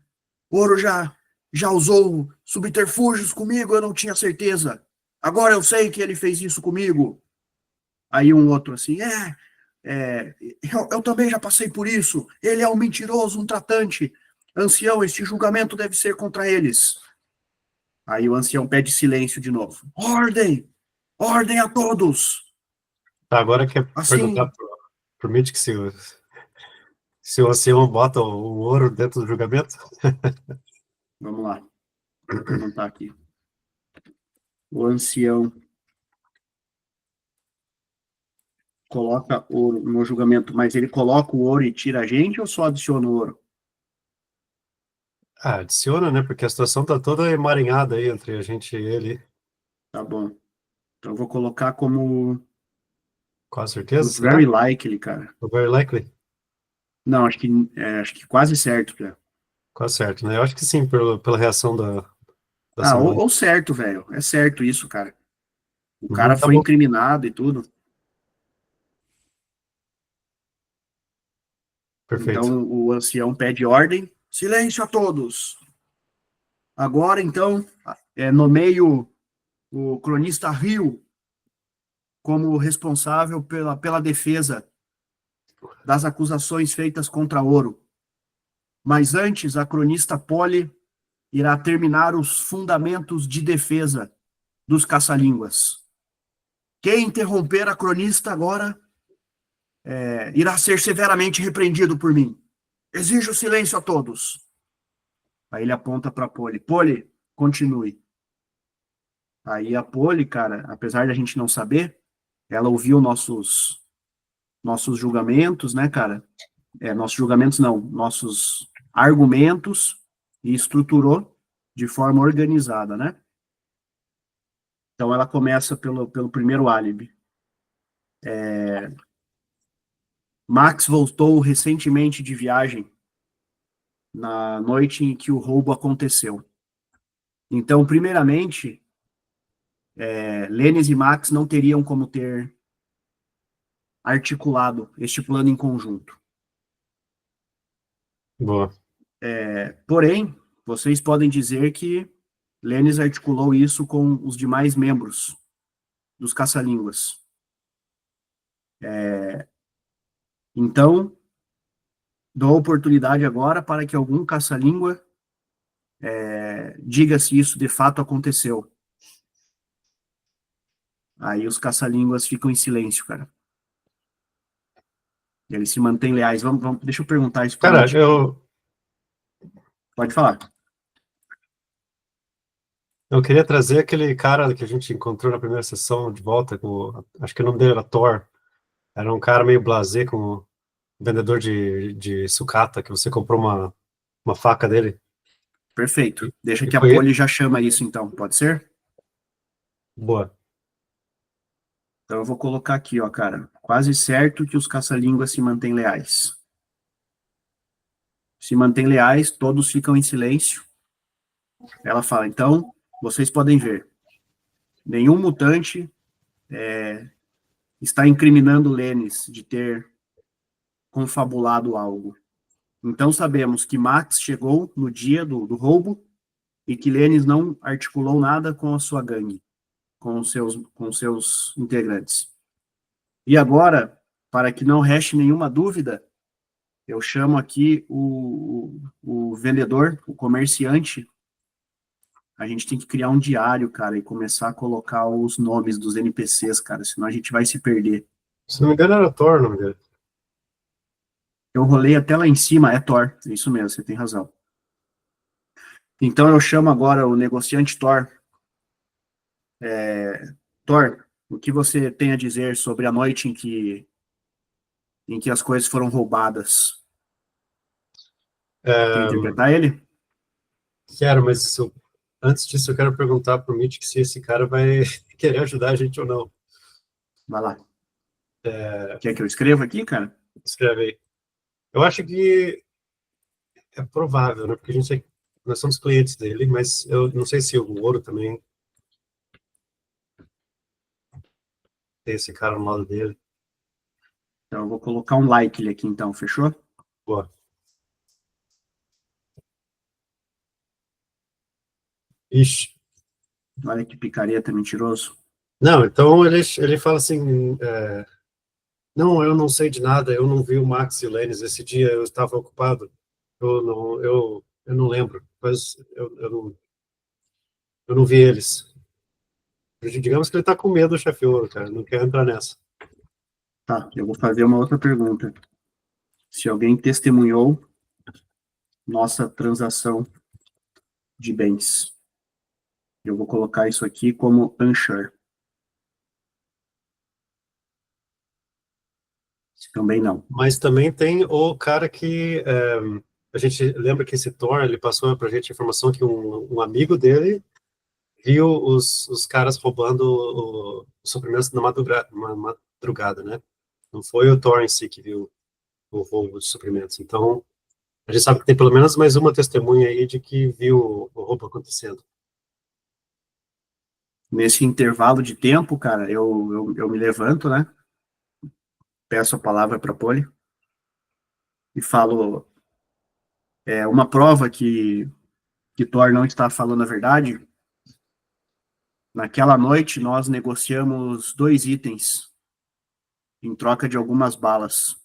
O ouro já usou subterfúgios comigo, eu não tinha certeza. Agora eu sei que ele fez isso comigo. Aí um outro assim, eu também já passei por isso. Ele é um mentiroso, um tratante. Ancião, este julgamento deve ser contra eles. Aí o ancião pede silêncio de novo. Ordem! Ordem a todos! Tá, agora quer Assim, perguntar pro Mitch se o ancião bota o ouro dentro do julgamento? vamos lá. Vou perguntar aqui. O ancião coloca ouro no julgamento, mas ele coloca o ouro e tira a gente ou só adiciona o ouro? Adiciona, né? Porque a situação tá toda emaranhada aí entre a gente e ele. Tá bom. Então eu vou colocar como Com certeza, very será? likely, cara. Very likely. Não, acho que quase certo, cara. Quase certo, né? Eu acho que sim, pela reação da Assembleia. Ou certo, velho. É certo isso, cara. O Uhum, cara tá foi bom. incriminado e tudo. Perfeito. Então o ancião pede ordem. Silêncio a todos. Agora, então, nomeio o cronista Rio como responsável pela defesa das acusações feitas contra Ouro. Mas antes, a cronista Polly irá terminar os fundamentos de defesa dos caça-línguas. Quem interromper a cronista agora irá ser severamente repreendido por mim. Exijo silêncio a todos. Aí ele aponta para Polly. Polly, continue. Aí a Polly, cara, apesar de a gente não saber, ela ouviu nossos julgamentos, né, cara? Nossos julgamentos não, nossos argumentos e estruturou de forma organizada, né? Então ela começa pelo primeiro álibi. Max voltou recentemente de viagem na noite em que o roubo aconteceu. Então, primeiramente, Lennis e Max não teriam como ter articulado este plano em conjunto. Boa. Porém, vocês podem dizer que Lennis articulou isso com os demais membros dos caça-línguas. Então, dou a oportunidade agora para que algum caça-língua diga se isso de fato aconteceu. Aí os caça-línguas ficam em silêncio, cara. Eles se mantêm leais. Deixa eu perguntar isso pro Cara, Mitch aqui. Pode falar. eu queria trazer aquele cara que a gente encontrou na primeira sessão de volta, acho que o nome dele era Thor. Era um cara meio blasé, com um vendedor de sucata, que você comprou uma faca dele. Perfeito. Deixa E que a foi ele? Poli já chama isso, então. Pode ser? Boa. Então eu vou colocar aqui, ó, cara. Quase certo que os caça-línguas se mantêm leais. Se mantêm leais, todos ficam em silêncio. Ela fala, então, vocês podem ver. Nenhum mutante está incriminando Lennis de ter confabulado algo. Então sabemos que Max chegou no dia do roubo e que Lennis não articulou nada com a sua gangue, com seus integrantes. E agora, para que não reste nenhuma dúvida, eu chamo aqui o vendedor, o comerciante a gente tem que criar um diário, cara, e começar a colocar os nomes dos NPCs, cara, senão a gente vai se perder. Se não me engano, era Thor o nome dele. Eu rolei até lá em cima, é Thor, é isso mesmo, você tem razão. Então eu chamo agora o negociante Thor. Thor, o que você tem a dizer sobre a noite em que as coisas foram roubadas? Quer interpretar ele? Quero, mas antes disso eu quero perguntar pro Mitch se esse cara vai querer ajudar a gente ou não. Vai lá. Quer que eu escreva aqui, cara? Escreve aí. Eu acho que é provável, né? Porque nós somos clientes dele, mas eu não sei se o Ouro também tem esse cara no lado dele. Então eu vou colocar um like aqui então, fechou? Boa. Ixi. Olha que picareta, mentiroso. Não, então ele fala assim, não, eu não sei de nada, eu não vi o Max e o Lennis esse dia, eu estava ocupado, eu não lembro, mas eu não vi eles. Digamos que ele tá com medo do chefe Ouro, cara, não quer entrar nessa. Tá, eu vou fazer uma outra pergunta. Se alguém testemunhou nossa transação de bens, eu vou colocar isso aqui como unsure. Também não. Mas também tem o cara que a gente lembra que esse Thor, ele passou pra gente a informação que um amigo dele viu os caras roubando os suprimentos na madrugada, né? Não foi o Thor em si que viu o roubo de suprimentos. Então, a gente sabe que tem pelo menos mais uma testemunha aí de que viu o roubo acontecendo. Nesse intervalo de tempo, cara, eu me levanto, né? Peço a palavra para Polly e falo uma prova que Thor não está falando a verdade. Naquela noite, nós negociamos 2 itens em troca de algumas balas.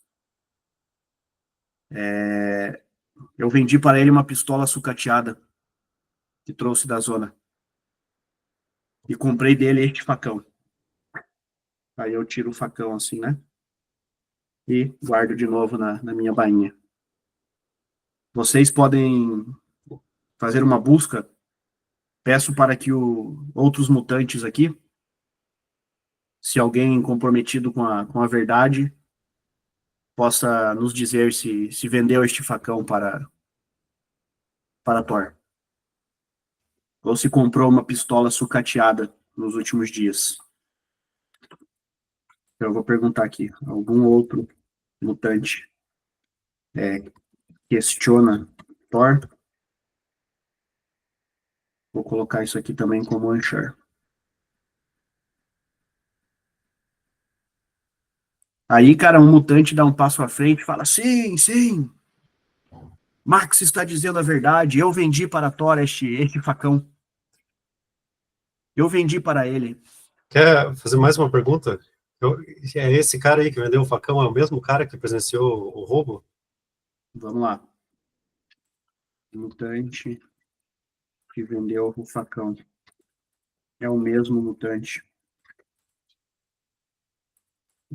Eu vendi para ele uma pistola sucateada que trouxe da zona. E comprei dele este facão. Aí eu tiro o facão assim, né? E guardo de novo na minha bainha. Vocês podem fazer uma busca. Peço para que outros mutantes aqui, se alguém comprometido com a verdade, possa nos dizer se vendeu este facão para Thor. Ou se comprou uma pistola sucateada nos últimos dias. Eu vou perguntar aqui. Algum outro mutante questiona Thor? Vou colocar isso aqui também como unsure. Aí, cara, um mutante dá um passo à frente e fala: sim, sim, Max está dizendo a verdade. Eu vendi para Thor este facão. Eu vendi para ele. Quer fazer mais uma pergunta? É esse cara aí que vendeu o facão, é o mesmo cara que presenciou o roubo? Vamos lá. Mutante que vendeu o facão. É o mesmo mutante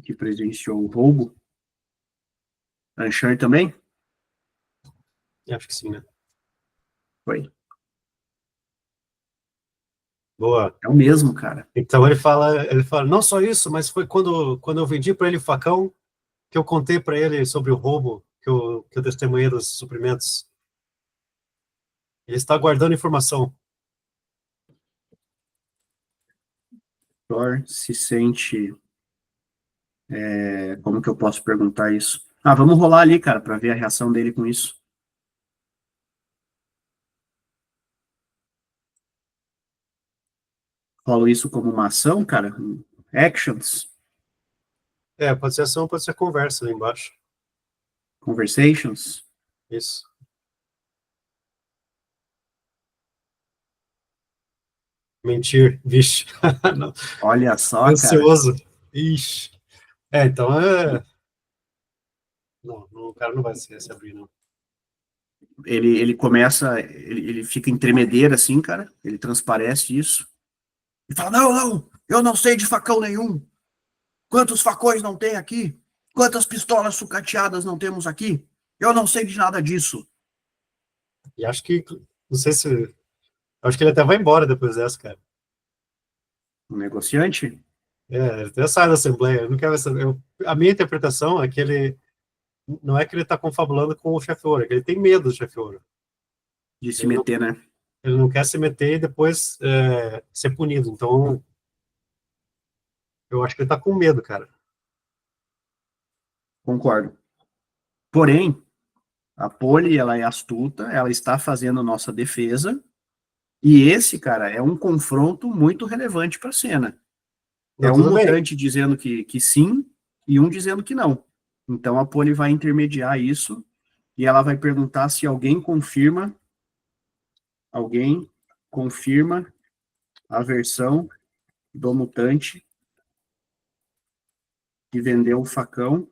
que presenciou o roubo? Anshan também? Acho que sim, né? Foi. Boa. É o mesmo, cara. Então ele fala, não só isso, mas foi quando eu vendi para ele o facão que eu contei para ele sobre o roubo que eu testemunhei dos suprimentos. Ele está guardando informação. Thor se sente. Como que eu posso perguntar isso? Ah, vamos rolar ali, cara, para ver a reação dele com isso. Rolo isso como uma ação, cara? Actions? Pode ser ação, pode ser conversa ali embaixo. Conversations? Isso. Mentir, vixe. Não. Olha só, cara. Ansioso. Ixi. Então Não, o cara não vai se abrir, não. ele começa, ele fica em tremedeira assim, cara, ele transparece isso, e fala, não, eu não sei de facão nenhum. Quantos facões não tem aqui? Quantas pistolas sucateadas não temos aqui? Eu não sei de nada disso. E acho que, não sei se, acho que ele até vai embora depois dessa, cara. O negociante Ele até sai da Assembleia, eu não quero a minha interpretação é que ele, não é que ele tá confabulando com o chefe ouro, é que ele tem medo do chefe ouro. de se Ele não, meter, né? ele não quer se meter e depois ser punido, então eu acho que ele tá com medo, cara. Concordo. Porém, a Poli, ela é astuta, ela está fazendo nossa defesa, e esse, cara, é um confronto muito relevante para a cena. É Não, um tudo bem. mutante dizendo que sim e um dizendo que não. Então a Poli vai intermediar isso e ela vai perguntar se alguém confirma a versão do mutante que vendeu o facão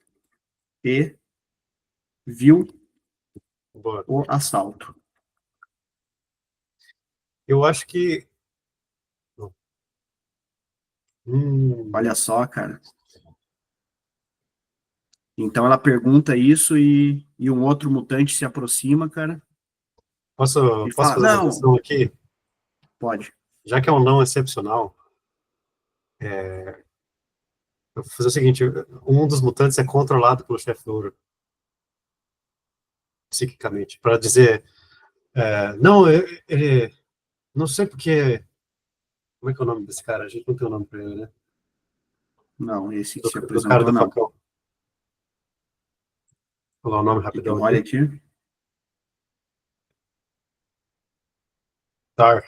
e viu Boa. o assalto. Eu acho que. Olha só, cara. Então ela pergunta isso e um outro mutante se aproxima, cara, e posso fala: fazer uma Não, questão aqui? pode. Já que é um não excepcional, eu vou fazer o seguinte: um dos mutantes é controlado pelo chefe ouro, psiquicamente, para dizer. Não, ele. Não sei porque. Como é que é o nome desse cara? A gente não tem o nome pra ele, né? Não, esse que se Do cara apresentou, do não. facão. Vou falar o nome Que rapidão eu olhe aqui. aqui. Tar.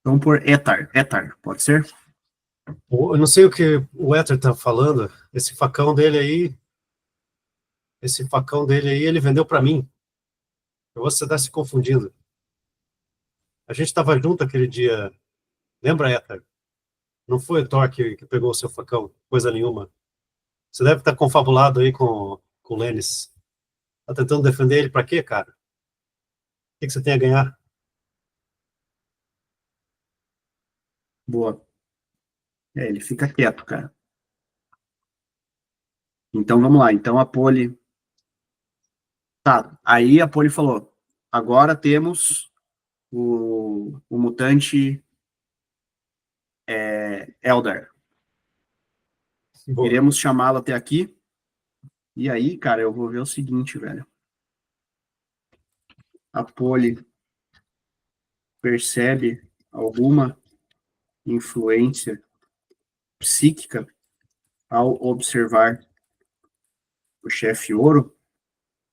Vamos por Etar, pode ser? Eu não sei o que o Ether tá falando. Esse facão dele aí, ele vendeu para mim. Você está se confundindo. A gente estava junto aquele dia. Lembra, Ether? Não foi o Thor que pegou o seu facão, coisa nenhuma. Você deve estar confabulado aí com o Lennis. Tá tentando defender ele para quê, cara? O que você tem a ganhar? Boa. Ele fica quieto, cara. Então vamos lá. Então a Poli. Tá. Aí a Poli falou: agora temos o mutante Eldar. Boa. Iremos chamá-lo até aqui. E aí, cara, eu vou ver o seguinte, velho. A Poli percebe alguma influência psíquica ao observar o chefe ouro.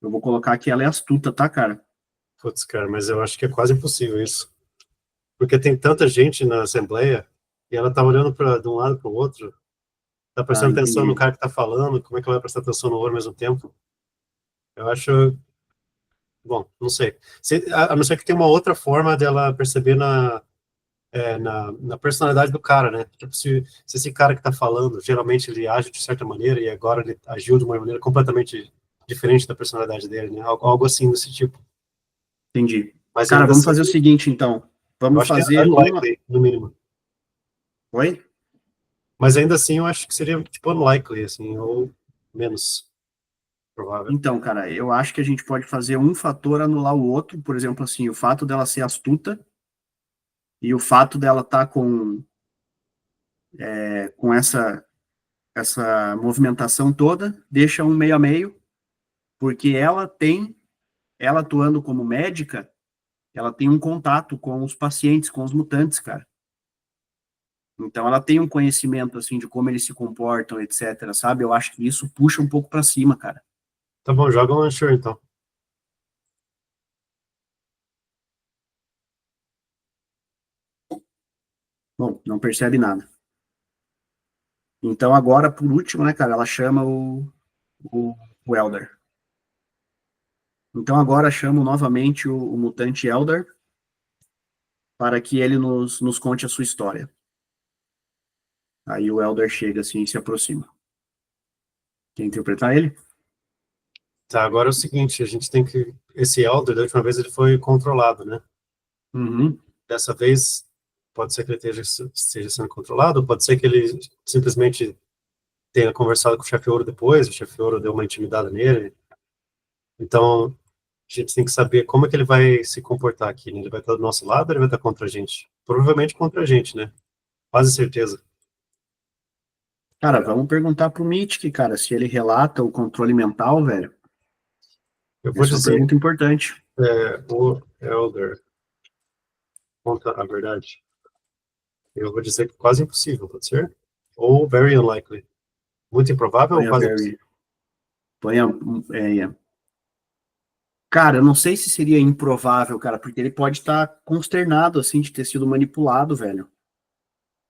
Eu vou colocar que ela é astuta, tá, cara? Putz, cara, mas eu acho que é quase impossível isso. Porque tem tanta gente na Assembleia e ela tá olhando de um lado para o outro, tá Ah, prestando atenção no entendi. cara que tá falando, como é que ela vai prestar atenção no outro ao mesmo tempo? Eu acho. Bom, não sei. A não ser que tenha uma outra forma dela perceber na personalidade do cara, né? Tipo, se esse cara que tá falando, geralmente ele age de certa maneira e agora ele agiu de uma maneira completamente diferente da personalidade dele, né? Algo assim desse tipo. Entendi. Mas Cara, ainda vamos assim, fazer o seguinte, então. eu Vamos acho que é fazer uma. unlikely, no mínimo. Oi? Mas ainda assim, eu acho que seria, tipo, unlikely, assim, ou menos provável. Então, cara, eu acho que a gente pode fazer um fator anular o outro. Por exemplo, assim, o fato dela ser astuta e o fato dela estar com essa movimentação toda deixa um meio a meio, porque ela atuando como médica, ela tem um contato com os pacientes, com os mutantes, cara. Então ela tem um conhecimento assim de como eles se comportam, etc, sabe? Eu acho que isso puxa um pouco para cima, cara. Tá bom, joga um unsure, então. Bom, não percebe nada. Então agora, por último, né, cara, ela chama o, o Elder. Então agora chamo novamente o mutante Elder para que ele nos conte a sua história. Aí o Elder chega assim e se aproxima. Quer interpretar ele? Tá, agora é o seguinte, a gente tem que... Esse Elder, da última vez, ele foi controlado, né? Uhum. Dessa vez, pode ser que ele esteja sendo controlado, pode ser que ele simplesmente tenha conversado com o chefe Ouro depois, o chefe Ouro deu uma intimidada nele. Então, a gente tem que saber como é que ele vai se comportar aqui, né? Ele vai estar do nosso lado ou ele vai estar contra a gente? Provavelmente contra a gente, né? Quase certeza. Cara, vamos perguntar pro Mitch, cara, se ele relata o controle mental, velho. Eu vou Essa é uma dizer, pergunta importante. o Elder conta a verdade. Eu vou dizer que quase impossível, pode ser? Ou very unlikely. Muito improvável ou Põe a quase Barry. impossível? Põe a, Cara, eu não sei se seria improvável, cara, porque ele pode estar consternado, assim, de ter sido manipulado, velho.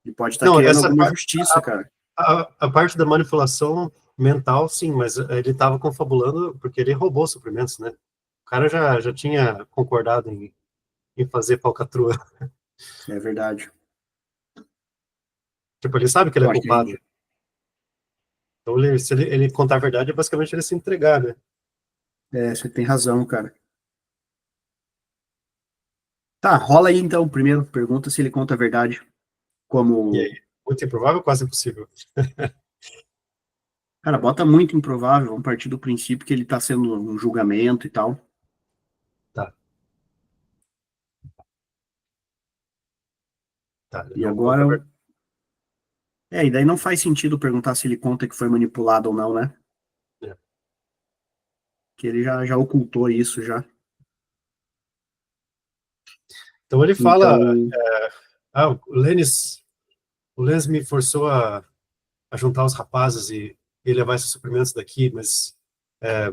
Ele pode estar Não, querendo essa alguma justiça, cara. a parte da manipulação mental, sim, mas ele estava confabulando porque ele roubou suprimentos, né? O cara já tinha concordado em fazer falcatrua. É verdade. Tipo, ele sabe que ele Eu é acho que a culpado. gente... Então, se ele contar a verdade, é basicamente ele se entregar, né? você tem razão, cara. Tá, rola aí então, primeiro, pergunta se ele conta a verdade. E aí, Como... muito improvável, quase impossível. Cara, bota muito improvável, vamos partir do princípio que ele tá sendo um julgamento e tal. Tá, tá, ele E não agora... conta a verdade. E daí não faz sentido perguntar se ele conta que foi manipulado ou não, né? É. Que ele já ocultou isso já. Então ele fala, Então, O Lennis me forçou a juntar os rapazes e levar esses suprimentos daqui, mas é,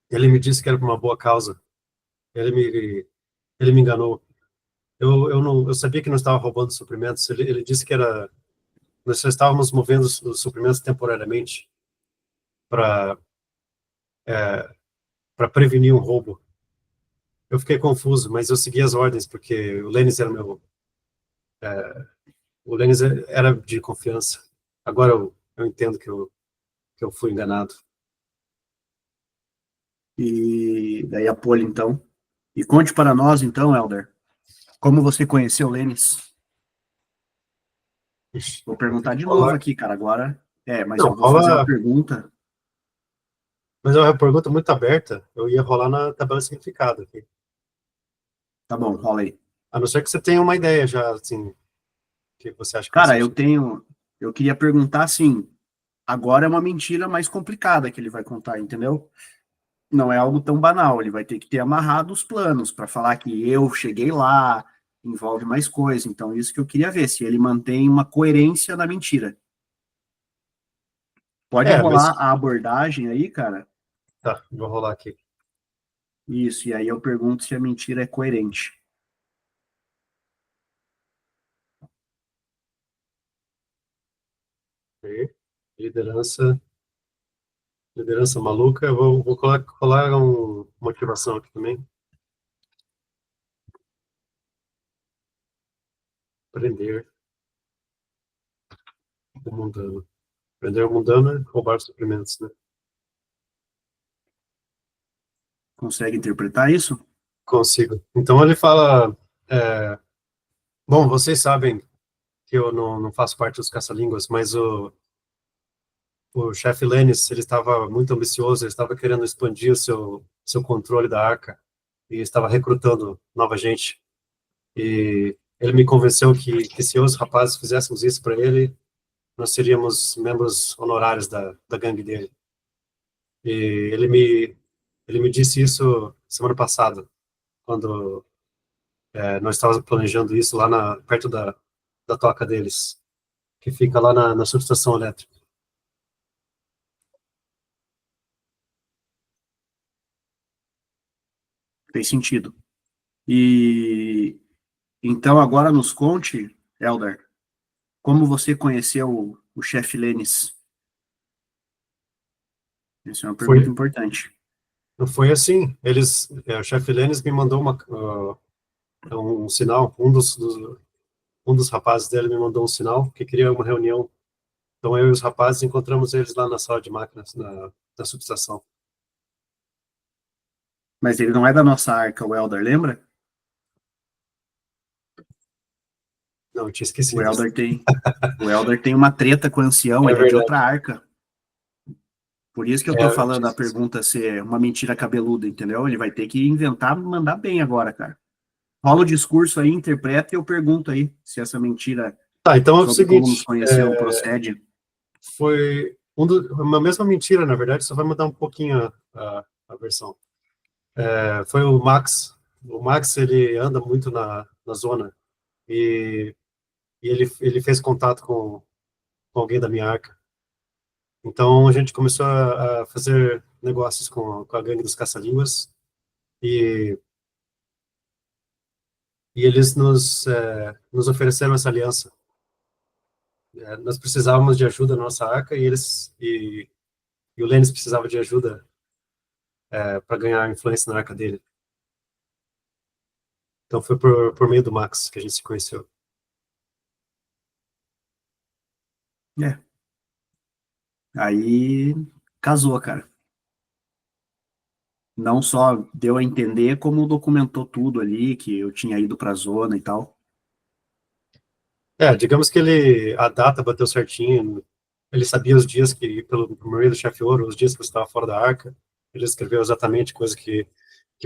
ele me disse que era por uma boa causa. Ele me, ele me enganou. Eu sabia que não estava roubando suprimentos. Ele disse que era, nós só estávamos movendo os suprimentos temporariamente para para prevenir um roubo. Eu fiquei confuso, mas eu segui as ordens porque o Lennis era de confiança. Agora eu entendo que eu fui enganado. e daí a Poli, então. E conte para nós, então, Elder, como você conheceu Lênis? Ixi, Vou vou ter perguntar que de novo rolar. aqui, cara, agora. Mas Não, eu vou fazer uma rola. pergunta. Mas é uma pergunta muito aberta. Eu ia rolar na tabela de significado aqui. Tá bom, rola aí. A não ser que você tenha uma ideia já, assim, que você acha que faz Cara, eu sentido. tenho. Eu queria perguntar assim. Agora é uma mentira mais complicada que ele vai contar, entendeu? Não é algo tão banal. Ele vai ter que ter amarrado os planos para falar que eu cheguei lá, envolve mais coisa. Então, isso que eu queria ver, se ele mantém uma coerência na mentira. Pode Mas rolar a abordagem aí, cara? tá, vou rolar aqui. Isso, e aí eu pergunto se a mentira é coerente. Ok. Liderança, liderança maluca. Eu vou colar motivação aqui também. Prender o mundano. Prender o mundano é roubar suprimentos, né? Consegue interpretar isso? Consigo. Então ele fala, é, bom, vocês sabem que eu não faço parte dos caça-línguas, mas o chefe Lennis, ele estava muito ambicioso, ele estava querendo expandir o seu controle da Arca e estava recrutando nova gente. E ele me convenceu que se eu e os rapazes fizéssemos isso para ele, nós seríamos membros honorários da gangue dele. E ele me disse isso semana passada, quando nós estávamos planejando isso lá perto da toca deles, que fica lá na subestação elétrica. Fez sentido. E então agora nos conte, Elder, como você conheceu o chefe Lênis? Essa é uma Foi, pergunta importante. não foi assim. O chefe Lennis me mandou um sinal, um dos rapazes dele me mandou um sinal que queria uma reunião. Então eu e os rapazes encontramos eles lá na sala de máquinas, na subestação. Mas ele não é da nossa arca, o Elder, lembra? Não, eu tinha O esquecido isso. Elder tem, o Elder tem uma treta com o ancião, É ele é de verdade. outra arca. Por isso que eu tô Eu tinha falando a esquecido. pergunta ser uma mentira cabeluda, entendeu? Ele vai ter que inventar, mandar bem agora, cara. Rola o discurso aí, interpreta e eu pergunto aí se essa mentira Tá, então é o sobre como nos seguinte, conhecemos procede. foi uma mesma mentira, na verdade, só vai mudar um pouquinho a versão. Foi o Max. O Max, ele anda muito na zona e, ele fez contato com alguém da minha arca. Então a gente começou a fazer negócios com a gangue dos caça-línguas e, eles nos ofereceram essa aliança. Nós precisávamos de ajuda na nossa arca e o Lennis precisava de ajuda para ganhar influência na arca dele. Então foi por meio do Max que a gente se conheceu. É. Aí casou, cara. Não só deu a entender, como documentou tudo ali, que eu tinha ido pra zona e tal. Digamos que a data bateu certinho, ele sabia os dias por meio do chefe ouro, os dias que você estava fora da arca, ele escreveu exatamente coisa que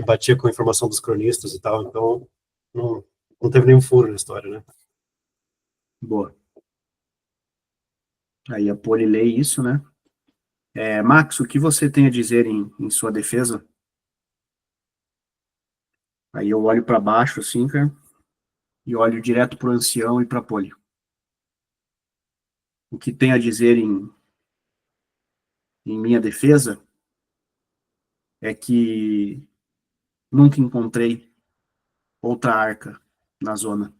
batia com a informação dos cronistas e tal, então não, não teve nenhum furo na história, né? Boa. Aí a Poli lê isso, né? Max, o que você tem a dizer em sua defesa? Aí eu olho para baixo, assim, cara, e olho direto pro ancião e pra Poli. O que tem a dizer em minha defesa é que nunca encontrei outra arca na zona.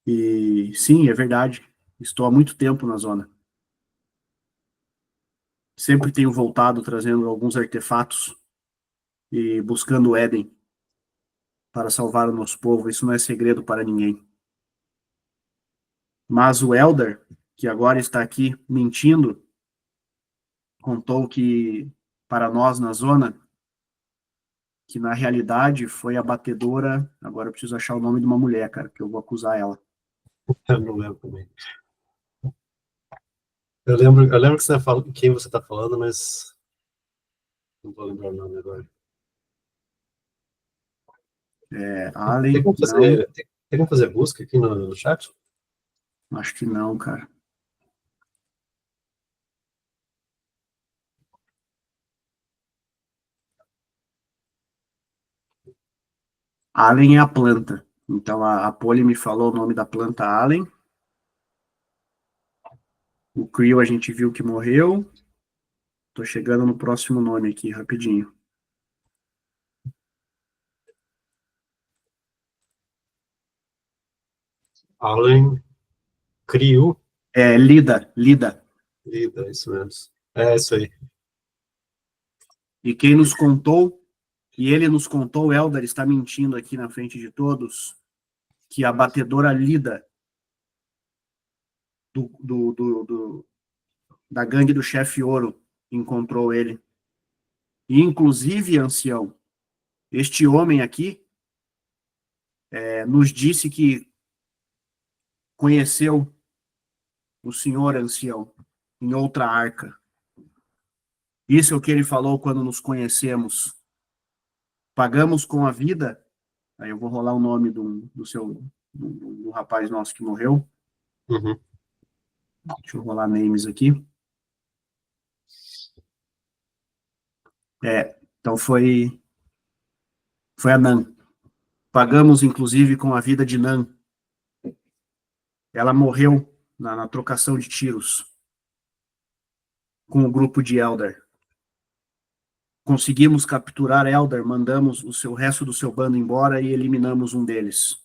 E sim, é verdade. Estou há muito tempo na zona. Sempre tenho voltado trazendo alguns artefatos e buscando o Éden para salvar o nosso povo. Isso não é segredo para ninguém. Mas o Elder, que agora está aqui mentindo, contou que para nós na zona, que na realidade foi a batedora. Agora eu preciso achar o nome de uma mulher, cara, que eu vou acusar ela. Eu não lembro também. Eu lembro que você fala quem você está falando, mas não vou lembrar o nome agora. Allen, não, Tem como fazer busca aqui no chat? acho que não, cara. Allen é a planta. Então a Polly me falou o nome da planta Allen. O Creel a gente viu que morreu. Tô chegando no próximo nome aqui, rapidinho. Allen Criu. Lida. Lida, isso mesmo. É isso aí. E quem nos contou, e ele nos contou, o Eldar está mentindo aqui na frente de todos, que a batedora Lida do, do, do, do da gangue do chefe Ouro encontrou ele. E, inclusive, ancião, este homem aqui nos disse que conheceu o senhor ancião em outra arca. Isso é o que ele falou quando nos conhecemos. Pagamos com a vida. Aí eu vou rolar o nome do rapaz nosso que morreu. Uhum. Deixa eu rolar names aqui. Então foi a Nan. Pagamos, inclusive, com a vida de Nan. Ela morreu na trocação de tiros com o grupo de Elder. Conseguimos capturar Elder, mandamos o resto do seu bando embora e eliminamos um deles.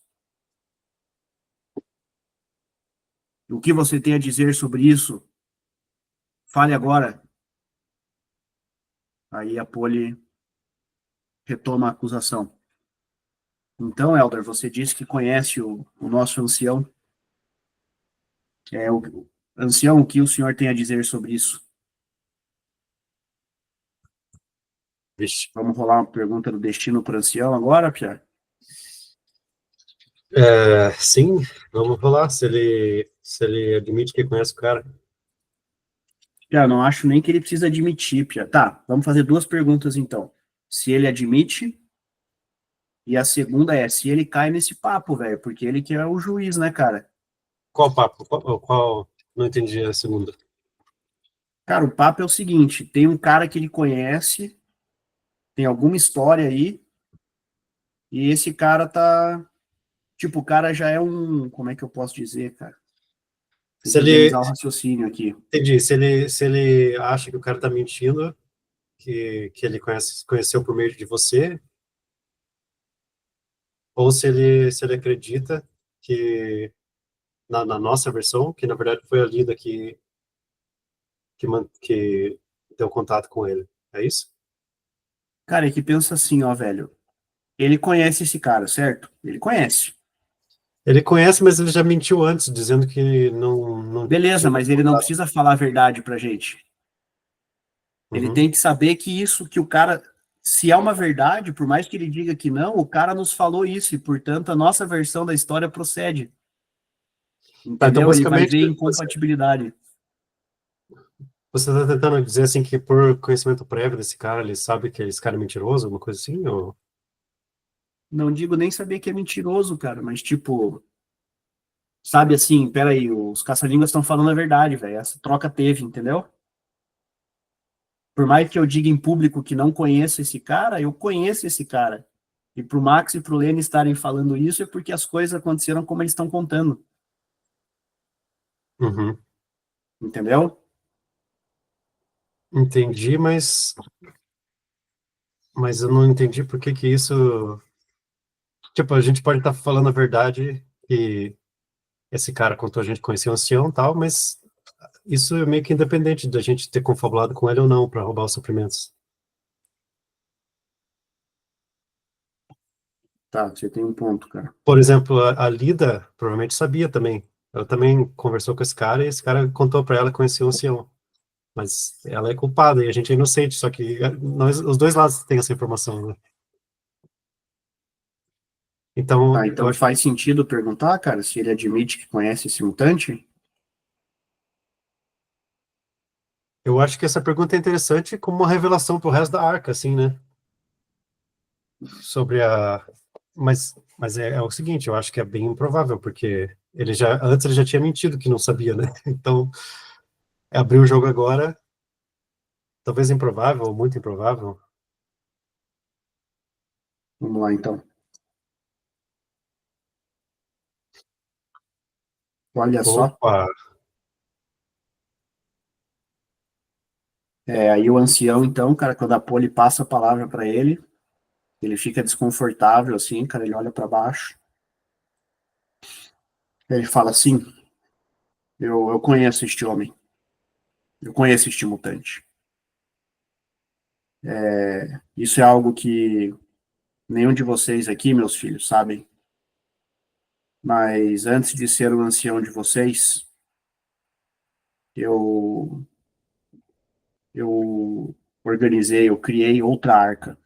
O que você tem a dizer sobre isso? Fale agora. Aí a Poli retoma a acusação. Então, Elder, você disse que conhece o nosso ancião. Ancião, o que o senhor tem a dizer sobre isso? Vixe. Vamos rolar uma pergunta do destino pro ancião agora, Pia? Sim, vamos falar se ele admite que conhece o cara. Pia, não acho nem que ele precisa admitir, Pia. Tá, vamos fazer duas perguntas então. Se ele admite, e a segunda é se ele cai nesse papo, velho, porque ele que é o juiz, né, cara? Qual papo? Não entendi a segunda. Cara, o papo é o seguinte: tem um cara que ele conhece, tem alguma história aí, e esse cara tá. Tipo, o cara já é um. Como é que eu posso dizer, cara? Tem Se que ele, organizar o raciocínio aqui. entendi, se ele acha que o cara tá mentindo, que ele conheceu por meio de você, ou se ele acredita que na nossa versão, que na verdade foi a Lida que deu contato com ele. É isso? Cara, é que pensa assim, ó, velho. Ele conhece esse cara, certo? Ele conhece. Ele conhece, mas ele já mentiu antes, dizendo que não Beleza, tinha mas ele não contato. precisa falar a verdade pra gente. Ele Uhum. tem que saber que isso, que o cara, se é uma verdade, por mais que ele diga que não, o cara nos falou isso e, portanto, a nossa versão da história procede. Tá, então Entendeu? Ele vai basicamente ver você incompatibilidade. você está tentando dizer assim que por conhecimento prévio desse cara, ele sabe que esse cara é mentiroso, alguma coisa assim? Ou... Não digo nem saber que é mentiroso, cara, mas tipo, sabe assim, peraí, os caça-línguas estão falando a verdade, velho. Essa troca teve, entendeu? Por mais que eu diga em público que não conheço esse cara, eu conheço esse cara. E pro Max e pro Lene estarem falando isso é porque as coisas aconteceram como eles estão contando, Uhum. entendeu? Entendi, mas eu não entendi por que que isso. Tipo, a gente pode estar falando a verdade que esse cara contou a gente conhecer o ancião e tal, mas isso é meio que independente da gente ter confabulado com ele ou não para roubar os suprimentos. Tá, você tem um ponto, cara. Por exemplo, a Lida provavelmente sabia também. Ela também conversou com esse cara e esse cara contou para ela que conhecia o ancião. Mas ela é culpada e a gente é inocente, só que nós, os dois lados têm essa informação, né? Tá, Então, então faz sentido perguntar, cara, se ele admite que conhece esse mutante? eu acho que essa pergunta é interessante como uma revelação para o resto da arca, assim, né? Sobre a. Mas é o seguinte, eu acho que é bem improvável, porque antes ele já tinha mentido que não sabia, né? Então, abrir o jogo agora, talvez improvável, ou muito improvável. Vamos lá, então. Olha só. Opa! Aí o ancião, então, cara, quando a Polly passa a palavra para ele fica desconfortável, assim, cara, ele olha para baixo. Ele fala assim: eu conheço este homem, eu conheço este mutante. Isso é algo que nenhum de vocês aqui, meus filhos, sabem. Mas antes de ser o ancião de vocês, eu, eu organizei, eu criei outra arca.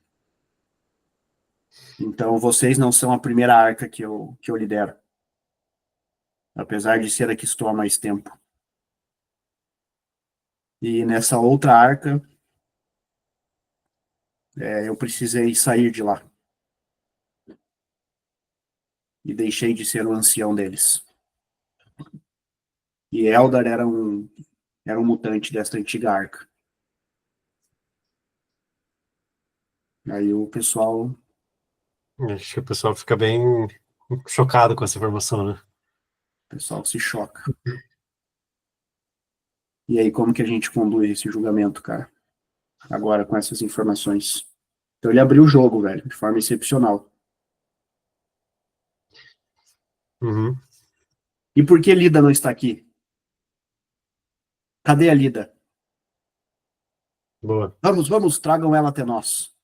Então, vocês não são a primeira arca que eu lidero, apesar de ser a que estou há mais tempo. E nessa outra arca, eu precisei sair de lá e deixei de ser o ancião deles. E Eldar era um mutante desta antiga arca. Aí o Acho que o pessoal fica bem chocado com essa informação, né? pessoal se choca. E aí, como que a gente conduz esse julgamento, cara? Agora, com essas informações. Então, ele abriu o jogo, velho, de forma excepcional. Uhum. E por que Lida não está aqui? Cadê a Lida? Boa. Vamos, vamos, tragam ela até nós.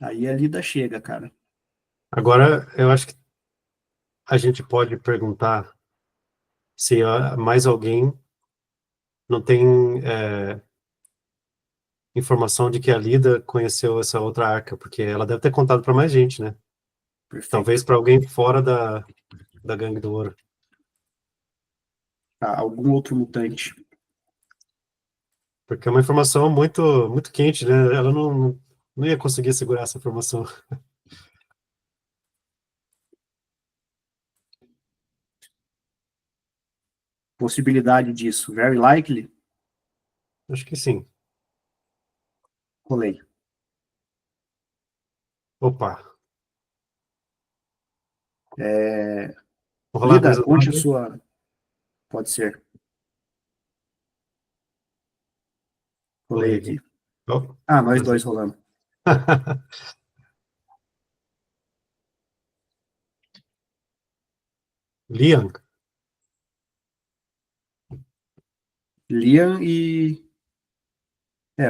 Aí a Lida chega, cara. Agora, eu acho que a gente pode perguntar se, mais alguém não tem, é, informação de que a Lida conheceu essa outra arca, porque ela deve ter contado para mais gente, né? Perfeito. Talvez para alguém fora da Gangue do Ouro. Tá, algum outro mutante. Porque é uma informação muito, muito quente, né? Ela não ia conseguir segurar essa informação. Possibilidade disso. Very likely. Acho que sim. Rolei. Opa, vou rolar mais Lida, um conte a dado. sua. Pode ser. Rolei Rolei aqui. aqui. Oh, Ah, nós mas... dois rolamos. Liam. Liam e.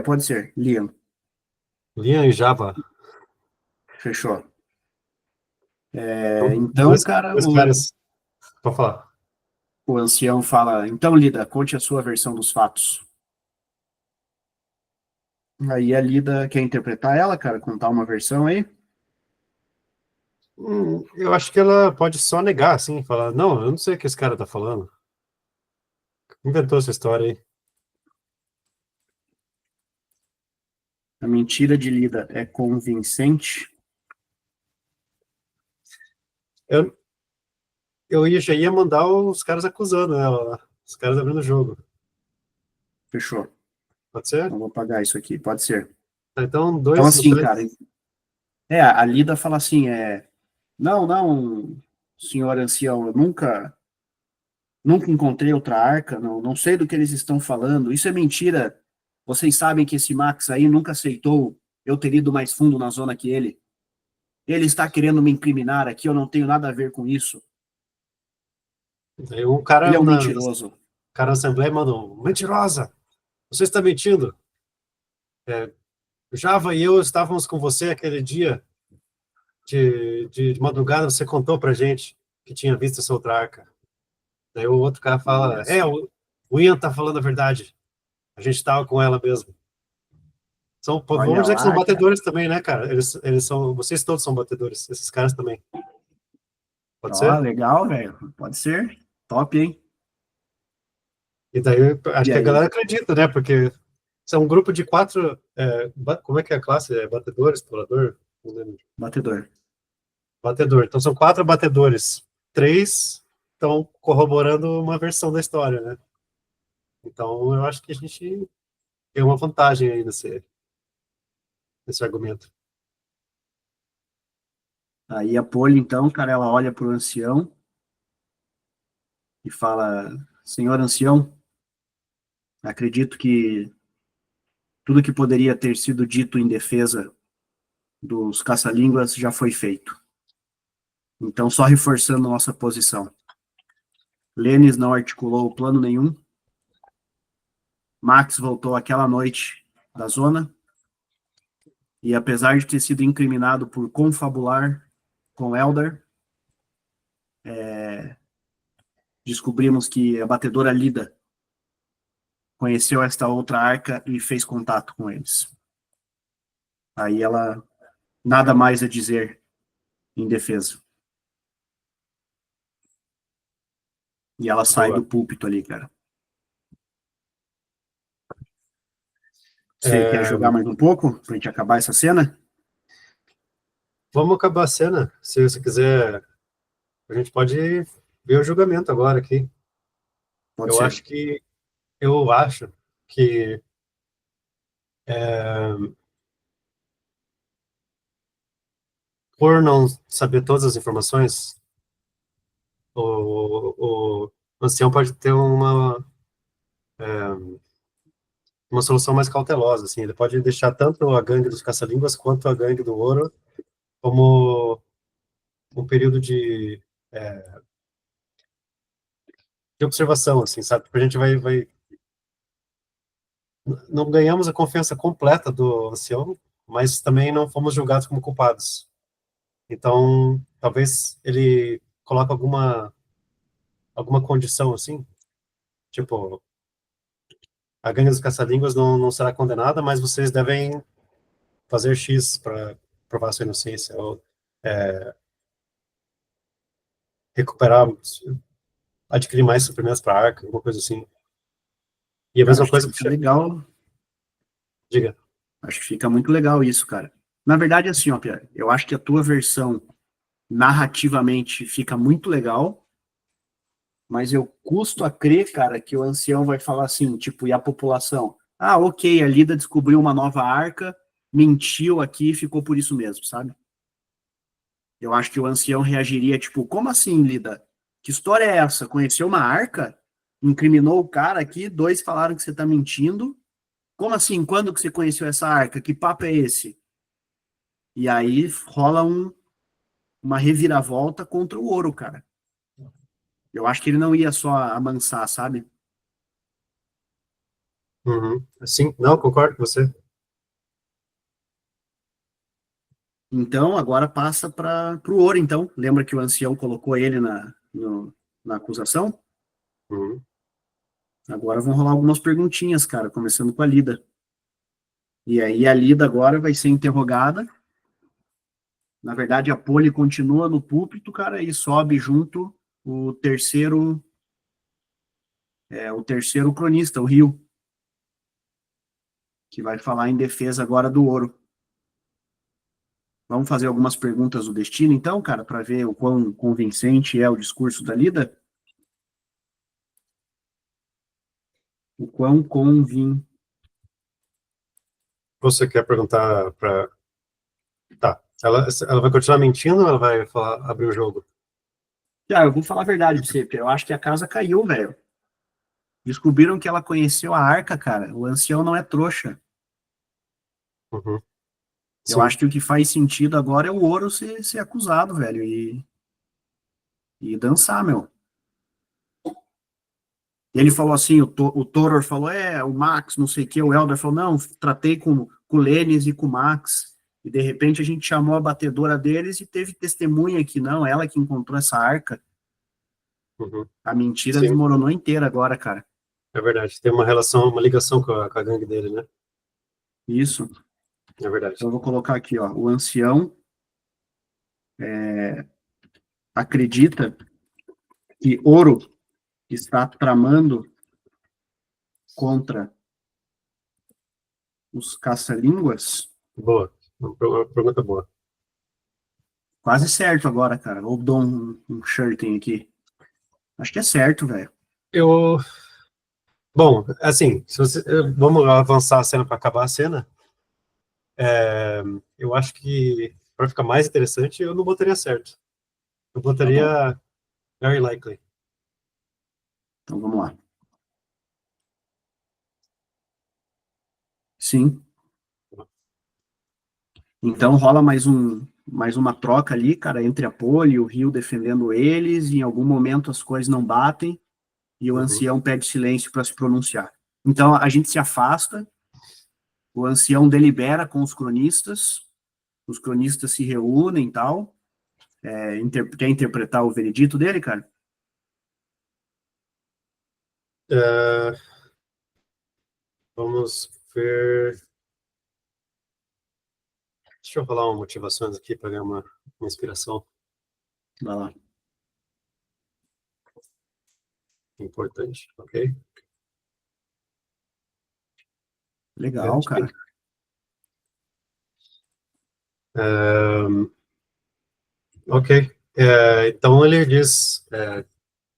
Pode ser. Liam. Liam e Java. Fechou. Então, Então, cara, dois caras. Pode falar. o ancião fala: então, Lida, conte a sua versão dos fatos. Aí a Lida quer interpretar ela, cara, contar uma versão aí. Eu acho que ela pode só negar, assim, falar, não, eu não sei o que esse cara tá falando. Inventou essa história aí. A mentira de Lida é convincente. Eu, já ia mandar os caras acusando ela lá. Os caras abrindo o jogo. Fechou. Pode ser? Não vou pagar isso aqui. Pode ser. Tá, então, Então, dois assim, cara. mutantes. A Lida fala assim: não, não, senhor ancião, eu nunca encontrei outra arca, não sei do que eles estão falando. Isso é mentira. Vocês sabem que esse Max aí nunca aceitou eu ter ido mais fundo na zona que ele. Ele está querendo me incriminar aqui, eu não tenho nada a ver com isso. Aí um cara Ele é um na, mentiroso. cara na Assembleia mandou, mentirosa, você está mentindo. Java e eu estávamos com você aquele dia de madrugada, você contou pra gente que tinha visto essa outra arca. Daí o outro cara fala, Olha só. o Ian tá falando a verdade. A gente estava com ela mesmo. Vamos Olha dizer que são lá, cara. batedores também, né, cara? Eles são, vocês todos são batedores, esses caras também. Pode Ó, ser? legal, velho. Pode ser. Top, hein? E daí acho E que a aí? galera acredita, né? Porque são um grupo de quatro. Como é que é a classe? É batedor, explorador? Não lembro. Batedor. Batedor. Então são quatro batedores. Três estão corroborando uma versão da história, né? Então eu acho que a gente tem uma vantagem aí nesse argumento. Aí a Polly, então, cara, ela olha pro ancião e fala: senhor ancião, acredito que tudo que poderia ter sido dito em defesa dos caça-línguas já foi feito. Então, só reforçando nossa posição. Lênis não articulou plano nenhum. Max voltou aquela noite da zona e, apesar de ter sido incriminado por confabular com Elder, descobrimos que a batedora Lida conheceu esta outra arca e fez contato com eles. Aí ela, nada mais a dizer em defesa. E ela sai Boa. do púlpito ali, cara. Você quer É, jogar mais um pouco pra gente acabar essa cena? vamos acabar a cena. Se você quiser, a gente pode ver o julgamento agora aqui. Pode Eu ser. acho que eu acho que é, por não saber todas as informações, o ancião pode ter uma solução mais cautelosa, assim, ele pode deixar tanto a gangue dos caça-línguas quanto a gangue do ouro como um período de observação, assim, sabe? Porque a gente não ganhamos a confiança completa do ancião, mas também não fomos julgados como culpados. Então, talvez ele coloque alguma condição, assim, tipo, a gangue dos caça-línguas não será condenada, mas vocês devem fazer X para provar sua inocência, ou recuperar, adquirir mais suprimentos para a arca, alguma coisa assim. E a Cara, mesma acho que coisa fica legal. diga. Acho que fica muito legal isso, cara. Na verdade, assim, ó, Pierre, eu acho que a tua versão narrativamente fica muito legal, mas eu custo a crer, cara, que o ancião vai falar assim, tipo, e a população? Ah, ok, a Lida descobriu uma nova arca, mentiu aqui e ficou por isso mesmo, sabe? Eu acho que o ancião reagiria, tipo, como assim, Lida? Que história é essa? Conheceu uma arca? Incriminou o cara aqui, dois falaram que você tá mentindo. Como assim? Quando que você conheceu essa arca? Que papo é esse? E aí rola uma reviravolta contra o ouro, cara. Eu acho que ele não ia só amansar, sabe? Uhum. Sim, não, concordo com você. Então, agora passa para o ouro, então. Lembra que o ancião colocou ele na acusação? Uhum. Agora vão rolar algumas perguntinhas, cara, começando com a Lida. E aí a Lida agora vai ser interrogada. Na verdade, a Polly continua no púlpito, cara, e sobe junto o terceiro cronista, o Rio, que vai falar em defesa agora do ouro. Vamos fazer algumas perguntas do destino, então, cara, para ver o quão convincente é o discurso da Lida? O quão convin... Você quer perguntar para... Tá. Ela vai continuar mentindo ou ela vai falar, abrir o jogo? Ah, eu vou falar a verdade pra você, porque eu acho que a casa caiu, velho. Descobriram que ela conheceu a arca, cara. O ancião não é trouxa. Uhum. Eu Sim. acho que o que faz sentido agora é o ouro ser acusado, velho, e dançar, meu. E ele falou assim, o Toror falou, o Max, não sei o que, o Elder falou, não, tratei com o Lênis e com o Max, e de repente a gente chamou a batedora deles e teve testemunha que não, ela que encontrou essa arca. Uhum. A mentira Sim, desmoronou inteira agora, cara. é verdade. Tem uma relação, uma ligação com a gangue dele, né? Isso. É verdade. Então eu vou colocar aqui, ó, o ancião acredita que Ouro está tramando contra os caça-línguas. Boa. Uma pergunta boa. Quase certo agora, cara. Vou dar um shirting aqui. Acho que é certo, velho. Eu... Bom, assim, se você... vamos avançar a cena para acabar a cena. Eu acho que, para ficar mais interessante, eu não botaria certo. Eu Tá bom. botaria very likely. Então vamos lá. Sim. Então rola mais uma troca ali, cara, entre a Pole e o Rio defendendo eles. E em algum momento as coisas não batem e o Uhum. ancião pede silêncio para se pronunciar. Então a gente se afasta, o ancião delibera com os cronistas se reúnem e tal. Quer interpretar o veredito dele, cara? É, vamos ver. Deixa eu falar uma motivações aqui para ganhar uma inspiração Vai lá. importante, ok? Legal, cara. Ok. Então ele diz: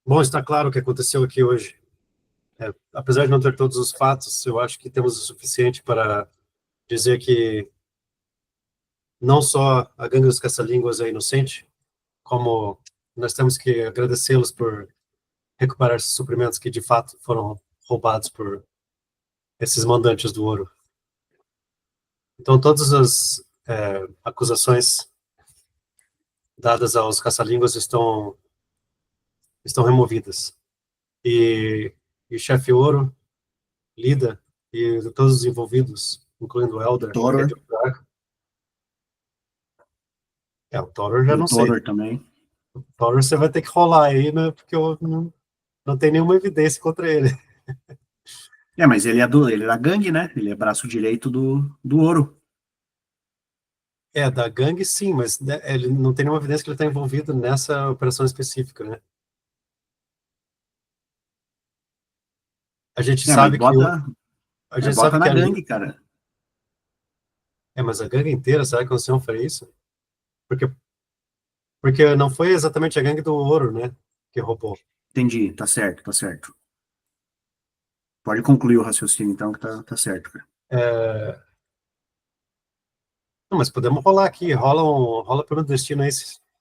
bom, está claro o que aconteceu aqui hoje. Apesar de não ter todos os fatos, eu acho que temos o suficiente para dizer que não só a gangue dos caça-línguas é inocente, como nós temos que agradecê-los por recuperar esses suprimentos que de fato foram roubados por esses mandantes do ouro. Então todas as acusações dadas aos caça-línguas estão removidas. E o chefe Ouro, Lida e todos os envolvidos, incluindo o O Elder, Toror, Head of Dark, o Thorer já e o não sei. Toror também. O Thorer você vai ter que rolar aí, né, porque eu não tenho nenhuma evidência contra ele. Mas ele é da gangue, né? Ele é braço direito do ouro. É, da gangue sim, mas né, ele não tem nenhuma evidência que ele está envolvido nessa operação específica, né? A gente Mas sabe que a gente sabe bota que na ali gangue, cara. mas a gangue inteira, será que o Ancião faria isso? Porque porque não foi exatamente a gangue do ouro, né, que roubou. Entendi, tá certo, tá certo. Pode concluir o raciocínio, então, que tá certo, cara. É, não, mas podemos rolar aqui, rola pelo destino aí,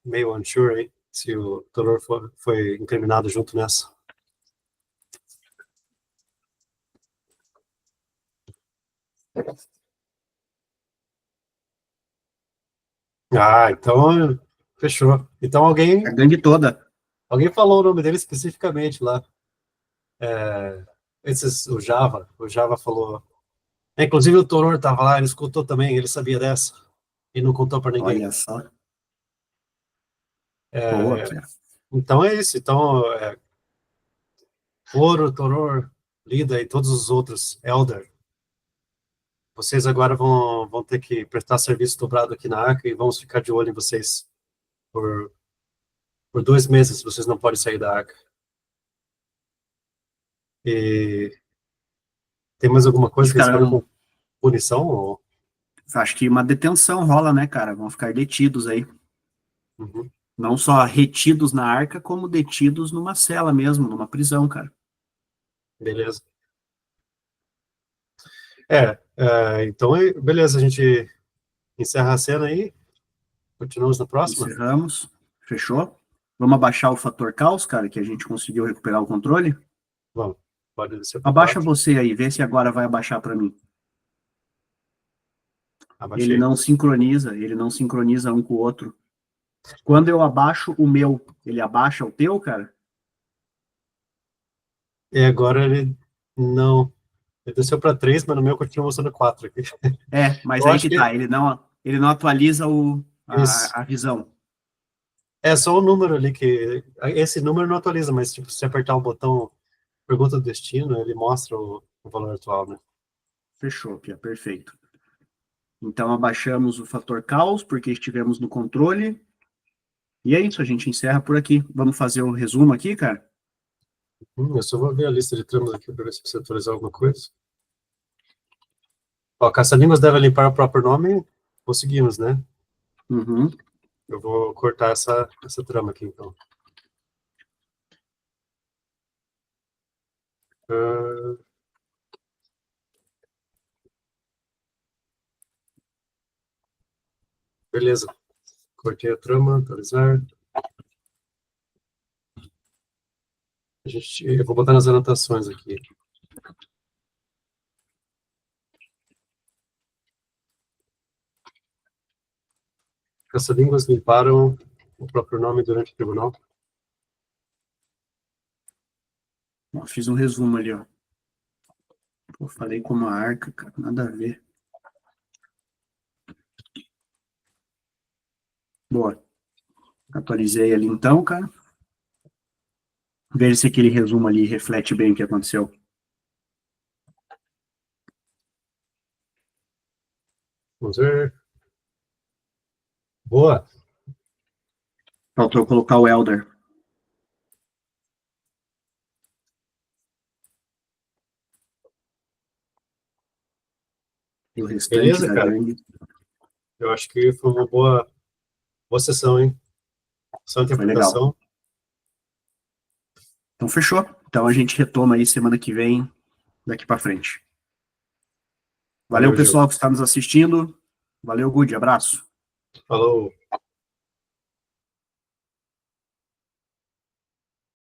meio unsure aí, se o Toror foi incriminado junto nessa. Ah, então fechou. Então A gangue toda. alguém falou o nome dele especificamente lá. O Java falou. Inclusive o Toror estava lá, ele escutou também, ele sabia dessa e não contou para ninguém. Olha só. Boa, É, cara. então é isso. Então, Oro, Toror, Lida e todos os outros Elder, vocês agora vão ter que prestar serviço dobrado aqui na Arca e vamos ficar de olho em vocês por, por 2 meses. Vocês não podem sair da Arca. E tem mais alguma Os coisa que eles caras querem vão. com punição? Ou... Acho que uma detenção rola, né, cara? Vão ficar detidos aí. Uhum, Não só retidos na arca, como detidos numa cela mesmo, numa prisão, cara. beleza. Então, beleza, a gente encerra a cena aí. Continuamos na próxima? Encerramos. Fechou? Vamos abaixar o fator caos, cara, que a gente conseguiu recuperar o controle. Vamos. Pode descer para Abaixa 4. você aí, vê se agora vai abaixar para mim. Abaixei. Ele não sincroniza um com o outro. Quando eu abaixo o meu, ele abaixa o teu, cara? E agora ele não. Ele desceu para 3, mas no meu continua mostrando 4 aqui. Mas Eu aí acho que que tá, ele não atualiza isso. a visão. É só o número ali que. Esse número não atualiza, mas tipo, se apertar o botão pergunta do destino, ele mostra o valor atual, né? Fechou, Pia, perfeito. Então abaixamos o fator caos, porque estivemos no controle. E é isso, a gente encerra por aqui. Vamos fazer o resumo aqui, cara? Eu só vou ver a lista de tramas aqui para ver se precisa atualizar alguma coisa. Ó, caça-línguas deve limpar o próprio nome. Conseguimos, né? Uhum. Eu vou cortar essa trama aqui, então. Ah, beleza. Cortei a trama, atualizar. Eu vou botar nas anotações aqui. Caça-línguas limparam o próprio nome durante o tribunal. Ó, fiz um resumo ali, ó. Pô, falei como a arca, cara, nada a ver. Boa. Atualizei ali então, cara. Veja se aquele resumo ali reflete bem o que aconteceu. Vamos ver. Boa. Faltou colocar o Elder. E o restante Beleza, da cara. gangue. Eu acho que foi uma boa sessão, hein? Só Foi legal. interpretação. Então fechou. Então a gente retoma aí semana que vem, daqui pra frente. Valeu, Valeu, Gil. pessoal que está nos assistindo. Valeu, Good. Abraço. Falou.